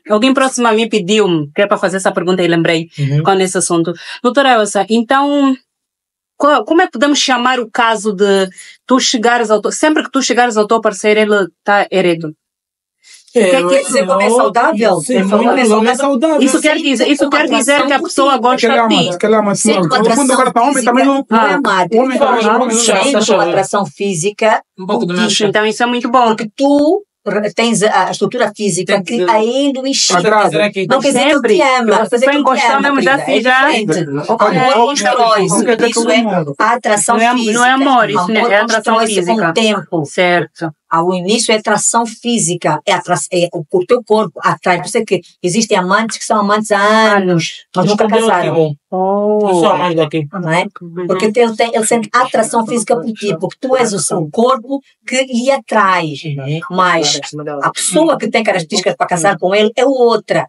Alguém próximo a mim pediu-me, que é para fazer essa pergunta e lembrei com esse assunto. Doutora Elsa, então, como é que podemos chamar o caso de tu chegares sempre que tu chegares ao teu parceiro, ele está heredo? Quer dizer que o homem é saudável? Sim, O homem é muito, o homem é saudável. Isso quer dizer que a pessoa gosta de ti. Que ele ama, se Sente uma no fundo agora está homem também não. não é amar. O homem Então, também não sente uma atração física, Um pouco do meu chá. Então isso é muito bom. porque tu tens a estrutura física que ainda o enche. Agrada. Não quer dizer que ele te ama, quer dizer que Sem ele te gostar ama, mesmo, já querida. se já- É diferente. O Olha, amor olha, constrói-se. Isso é a atração Não é física. amor, isso O amor é atração constrói-se com física. o tempo. Certo. Ao início é atração física, o teu corpo atrai. Por isso é que existem amantes que são amantes há anos, mas nunca casaram, Só mais daqui. não é? Porque ele sente atração física por ti, porque tu és o seu corpo que lhe atrai. Mas a pessoa que tem características para casar com ele é outra,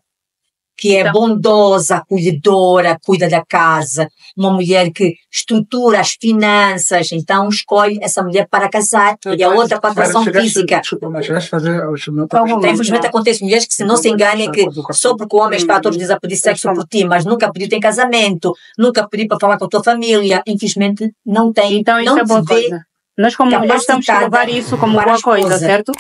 que é bondosa, acolhedora, cuida da casa, uma mulher que estrutura as finanças, então escolhe essa mulher para casar, e a outra para a atração física. Desculpa, mas chegaste a fazer o meu Então, papel. infelizmente acontece mulheres que se não se enganem que só porque o homem está todos os dias a pedir sexo por ti, mas nunca pediu em casamento, nunca pediu para falar com a tua família, infelizmente não tem, Então isso não é boa te vê. coisa. Nós como mulheres temos que levar isso como para a boa coisa, esposa. certo?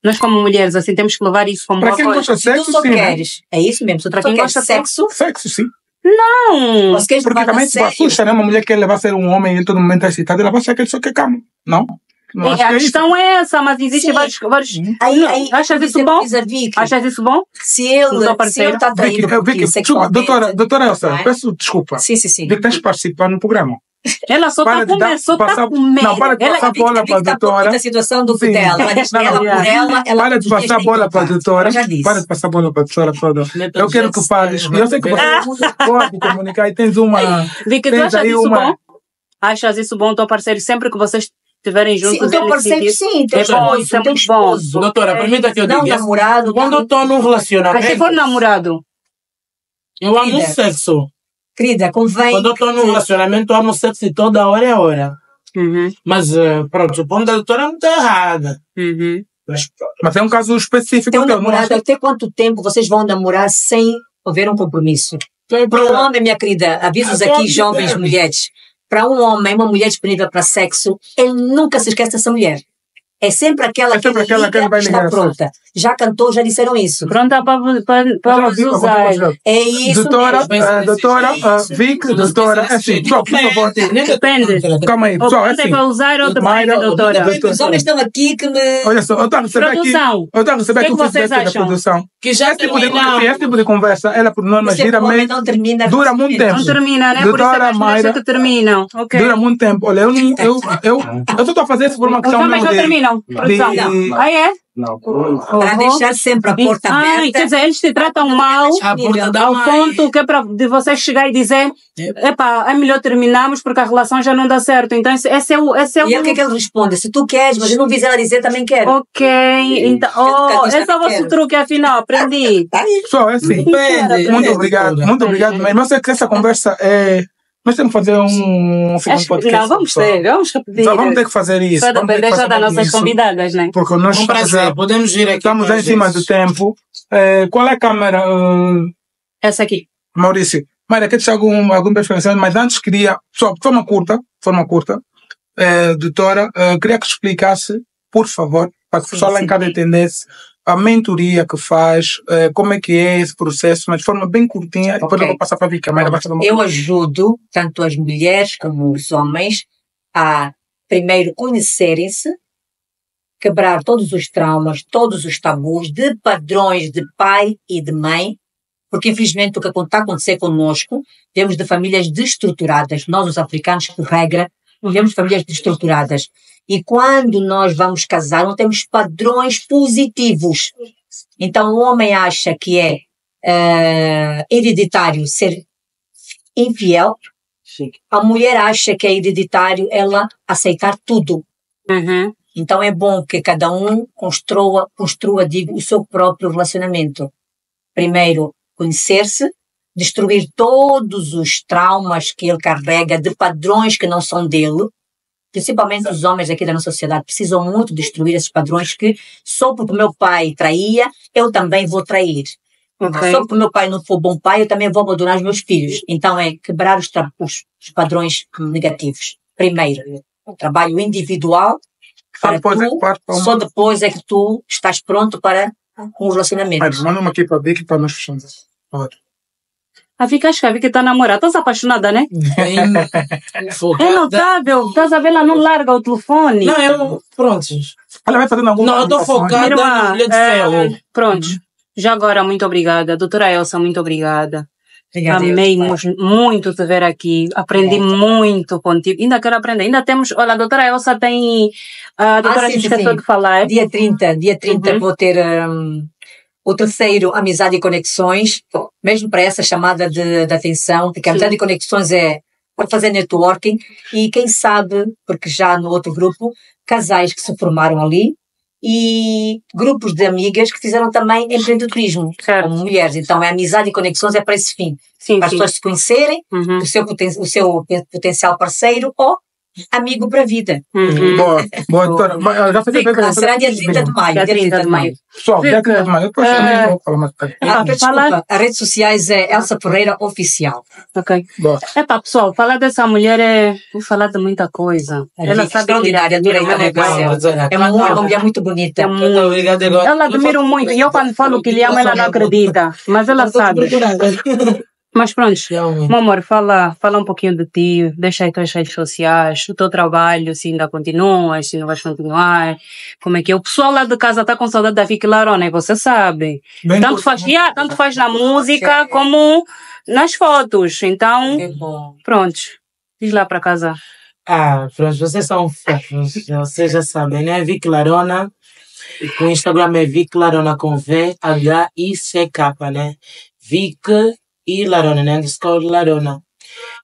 Nós como mulheres assim temos que levar isso como Para boa quem coisa. gosta de Se tu sexo, só sim. né? queres, é isso mesmo, se tu Para só quem queres gosta de sexo, Sexo, sim. Não! você queres Porque levar a também, tipo, sério. assusta, né? Uma mulher que levar a ser um homem e em todo momento é excitada, ela vai achar que ele só quer cama. Não? Não acho A que é isso. questão é essa, mas existem Sim. vários. Aí, Achas isso dizer- bom? diz a Vicky, Achas isso bom? se ele do teu parceiro? está Vicky, atraído por ti Vicky, desculpa, sexualmente, doutora Elsa, não é? peço desculpa. Sim, sim, sim. Vicky, tens de participar no programa. Ela só Para está de dar- comendo, só está passar- comendo. não, para de Ela- passar bola para a Está doutora. a situação do Sim. dela, mas Não, ela não, por ela Para todos de os dias passar tem bola para a contato. doutora. Eu já disse. Para de passar bola para a doutora toda. Eu quero que fales. Eu sei que você pode comunicar e tens uma. Vicky, tu Tens achas aí isso uma- bom? Achas isso bom, teu parceiro, sempre que vocês estiverem Sim, juntos? o teu ele parceiro, sentir- sim, teu É bom, esposo, isso é teu muito bom. esposo. Doutora, permita que eu Não diga. namorado, Quando eu estou num Mas se relacionamento, for namorado, eu amo Líder. sexo. querida, convém. Quando eu estou num relacionamento, eu amo sexo e toda hora é hora. Mas, pronto, o ponto da doutora não está errada. Mas é um caso específico Ter um teu, não namorado, acha? até quanto tempo vocês vão namorar sem haver um compromisso? Para um homem, minha querida, avisos Até aqui, onde jovens deve. mulheres. Para um homem, uma mulher disponível para sexo, ele nunca se esquece dessa mulher. É sempre aquela É sempre aquela que ele vai está ligar. pronta. Já cantou, já disseram isso. pronta para Já vos vi, usar. É isso Doutora, mesmo. doutora, Vic, doutora, é assim, pessoal, por favor. Depende. Calma aí, Ou pessoal, é pronta assim. para usar ou Mayra, depende, doutora. Os homens estão aqui que me... Olha só, eu estou a receber aqui. Produção. Eu estou a receber O que aqui o é que vocês feedback da acham? produção. Que já Esse tipo, de, terminamos. esse tipo de conversa, ela por norma Você, gira o homem meio. não termina. Dura muito tempo. Não termina, né? Por isso é Doutora que as mulheres Mayra, que terminam. Ok. dura muito tempo. Olha, eu só estou a fazer isso por uma Os questão homens mesmo não de... terminam. Produção. de- Ah, é? Para deixar sempre a porta Ai, aberta. quer dizer, eles te tratam mal A porta da ao mãe. ponto que é para de você chegar e dizer epá, é melhor terminarmos porque a relação já não dá certo. Então esse é o... E é o que é que ele responde? Se tu queres, mas eu não vi ela dizer, também quero. Ok, então... Oh, esse é o vosso truque, afinal, aprendi. Pessoal, é assim. Depende. Muito obrigado, muito obrigado mesmo. Eu sei que essa conversa é... Nós temos que fazer um segundo podcast. Não, vamos repetir. Só vamos ter que fazer isso. Vai depender já das nossas convidadas, né? Porque nós podemos vir aqui. estamos em cima do tempo. Qual é a câmera? Essa aqui. Maurício. Maria, quer deixar algum preferência? Mas antes queria, só de forma curta, doutora, queria que explicasse, por favor, para que o pessoal lá em casa entendesse a mentoria que faz, como é que é esse processo, mas de forma bem curtinha, e depois eu vou passar para a Vika. Eu ajudo tanto as mulheres como os homens a primeiro conhecerem-se, quebrar todos os traumas, todos os tabus de padrões de pai e de mãe, porque infelizmente o que está a acontecer connosco, temos de famílias destruturadas, nós os africanos, por regra, temos famílias destruturadas. E quando nós vamos casar, não temos padrões positivos. Então, o homem acha que é hereditário ser infiel. Sim. A mulher acha que é hereditário ela aceitar tudo. Uhum. Então, é bom que cada um construa o seu próprio relacionamento. Primeiro, conhecer-se, destruir todos os traumas que ele carrega de padrões que não são dele. Principalmente os homens aqui da nossa sociedade precisam muito destruir esses padrões que só porque o meu pai traía, eu também vou trair. Okay. Só porque o meu pai não for bom pai, eu também vou abandonar os meus filhos. Então é quebrar os padrões negativos. Primeiro, um trabalho individual, para só depois é que tu estás pronto para um relacionamento. Mas manda-me aqui para a Vika para nós fecharmos. A Vika, acho que a Vika está namorada. Estás apaixonada, né? É notável. Estás a ver, ela não larga o telefone. Não, eu... Pronto. Ela vai fazendo alguma Não, eu estou focada na mulher de ferro. Pronto. Já agora, muito obrigada. Doutora Elsa, muito obrigada. Obrigada, amei muito te ver aqui. Aprendi muito contigo. Ainda quero aprender. Ainda temos... Olha, a doutora Elsa tem... A doutora se esqueceu de falar. Dia 30 vou ter... o terceiro, Amizade e Conexões, mesmo para essa chamada de atenção, porque a Amizade e Conexões é para fazer networking e quem sabe, porque já no outro grupo, casais que se formaram ali e grupos de amigas que fizeram também empreendedorismo, como mulheres. Então, a Amizade e Conexões é para esse fim. Para as pessoas se conhecerem, o seu potencial parceiro ou amigo para a vida. Boa, doutora. Será dia 30 de maio. Dia 30 de maio. Pessoal, dia 30 de maio. Depois também vou falar mais tarde. Desculpa, as redes sociais é Elsa Ferreira Oficial. Ok. Epa, pessoal, falar dessa mulher vou falar de muita coisa. Ela sabe extraordinária, adorei também com ela. É uma mulher muito bonita. Ela admiro muito. E eu quando falo que lhe amo, ela não acredita. Mas ela sabe. Mas pronto, meu amor, fala um pouquinho de ti, deixa aí tuas redes sociais, o teu trabalho, se ainda continuas, se não vais continuar, como é que é. O pessoal lá de casa está com saudade da Vika Larona, e você sabe. Tanto faz na música como nas fotos. Então, pronto, diz lá para casa. Pronto, vocês são fofos, vocês já sabem, né? Vika Larona, o Instagram é Vika Larona com VHICK, né? Vika e Larona, né? Underscore Larona.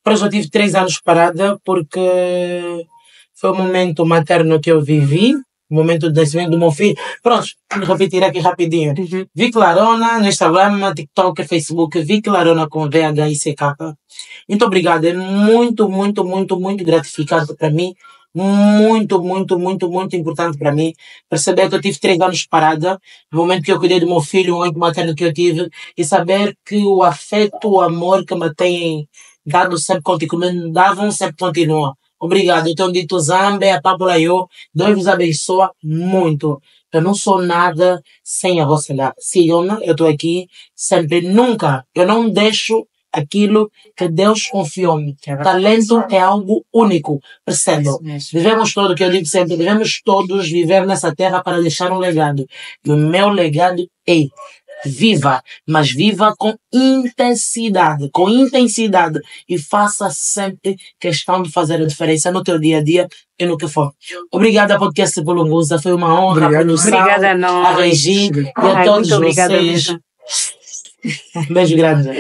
Depois eu tive 3 anos parada porque foi o momento materno que eu vivi, o momento do nascimento do meu filho. Pronto, vou repetir aqui rapidinho. Vika Larona no Instagram, TikTok, Facebook, Vika Larona com VHICK. Muito obrigado, é muito, muito, muito, muito gratificante para mim. Muito, muito, muito, muito importante para mim perceber que eu tive 3 anos parada, no momento que eu cuidei do meu filho, o momento materno que eu tive, e saber que o afeto, o amor que me têm dado sempre me davam, sempre continua. Obrigado. Eu tenho dito Zambe, a Pábula eu, Deus vos abençoe muito. Eu não sou nada sem a vossa lá. Sigam-me, eu estou aqui sempre, nunca. Eu não deixo aquilo que Deus confiou-me. Talento é algo único. Percebam? Vivemos todos, que eu digo sempre, devemos todos viver nessa terra para deixar um legado. E o meu legado é viva, mas viva com intensidade. Com intensidade. E faça sempre questão de fazer a diferença no teu dia a dia e no que for. Obrigada, podcast Bolongosa. Foi uma honra. Obrigada a nós. A Regi e a todos vocês. Beijo grande.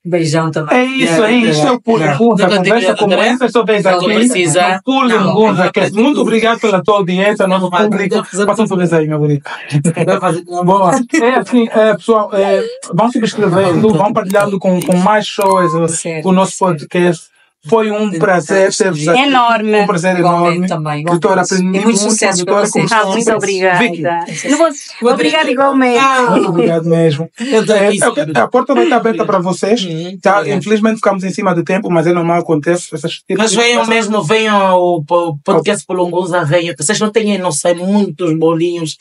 Beijão também. É isso aí, isso é o Pulo Gunza. Conversa como essa, eu sou bem aqui. Pulo Gunza, muito obrigado pela tua audiência, nosso público. Passa um sorriso aí, meu bonito. Boa. É assim, pessoal, vão subscrevendo, vão partilhando com mais shows o nosso podcast. Foi um prazer ter-vos aqui. Enorme. Um prazer Igualmente enorme. também. Doutora, aprendi E muito. muito sucesso para doutora, vocês. como Muito obrigada. Vicky, Não vou... Obrigada igualmente. muito obrigado mesmo. Eu tô aqui sempre. A porta vai estar aberta para vocês. Tá? Obrigado. Infelizmente ficamos em cima do tempo, mas é normal, acontece. Mas venham mesmo, venham ao podcast Polongosa, venham. Vocês não têm noção, muitos bolinhos.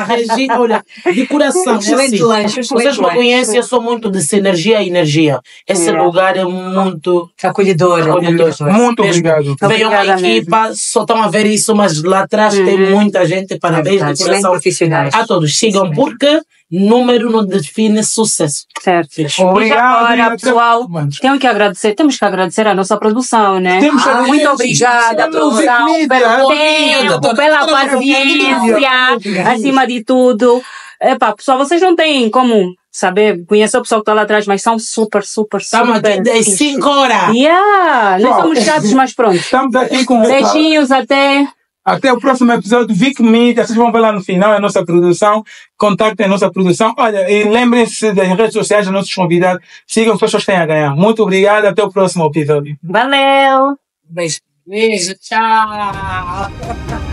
Regina, olha, de coração. Excelente assim, lanche, vocês excelente me lanche. conhecem, eu sou muito de sinergia e energia. Esse lugar é muito Acolhedor. acolhedor. Muito Mesmo. obrigado. Venham a Obrigada equipa, só estão a ver isso, mas lá atrás tem muita gente. Parabéns de Excelente coração profissionais. a todos. Sigam, porque número não define sucesso. Certo. Obrigado. Agora, e até- pessoal, Mano, temos que agradecer a nossa produção, né? Temos que Muito agradecer. obrigada, Temos produção, que pelo agradecer. tempo, pela paciência, acima de tudo. Epá, pessoal, vocês não têm como saber, conhecer o pessoal que está lá atrás, mas são super. Estamos aqui das 5 horas. Yeah, nós Pessoal, somos chatos, mas pronto. Estamos aqui com Beijinhos até. Até o próximo episódio, Vic Media. Vocês vão ver lá no final a nossa produção. Contactem a nossa produção. Olha, e lembrem-se das redes sociais dos nossos convidados. Sigam as pessoas que têm a ganhar. Muito obrigado. Até o próximo episódio. Valeu! Beijo. Beijo, tchau.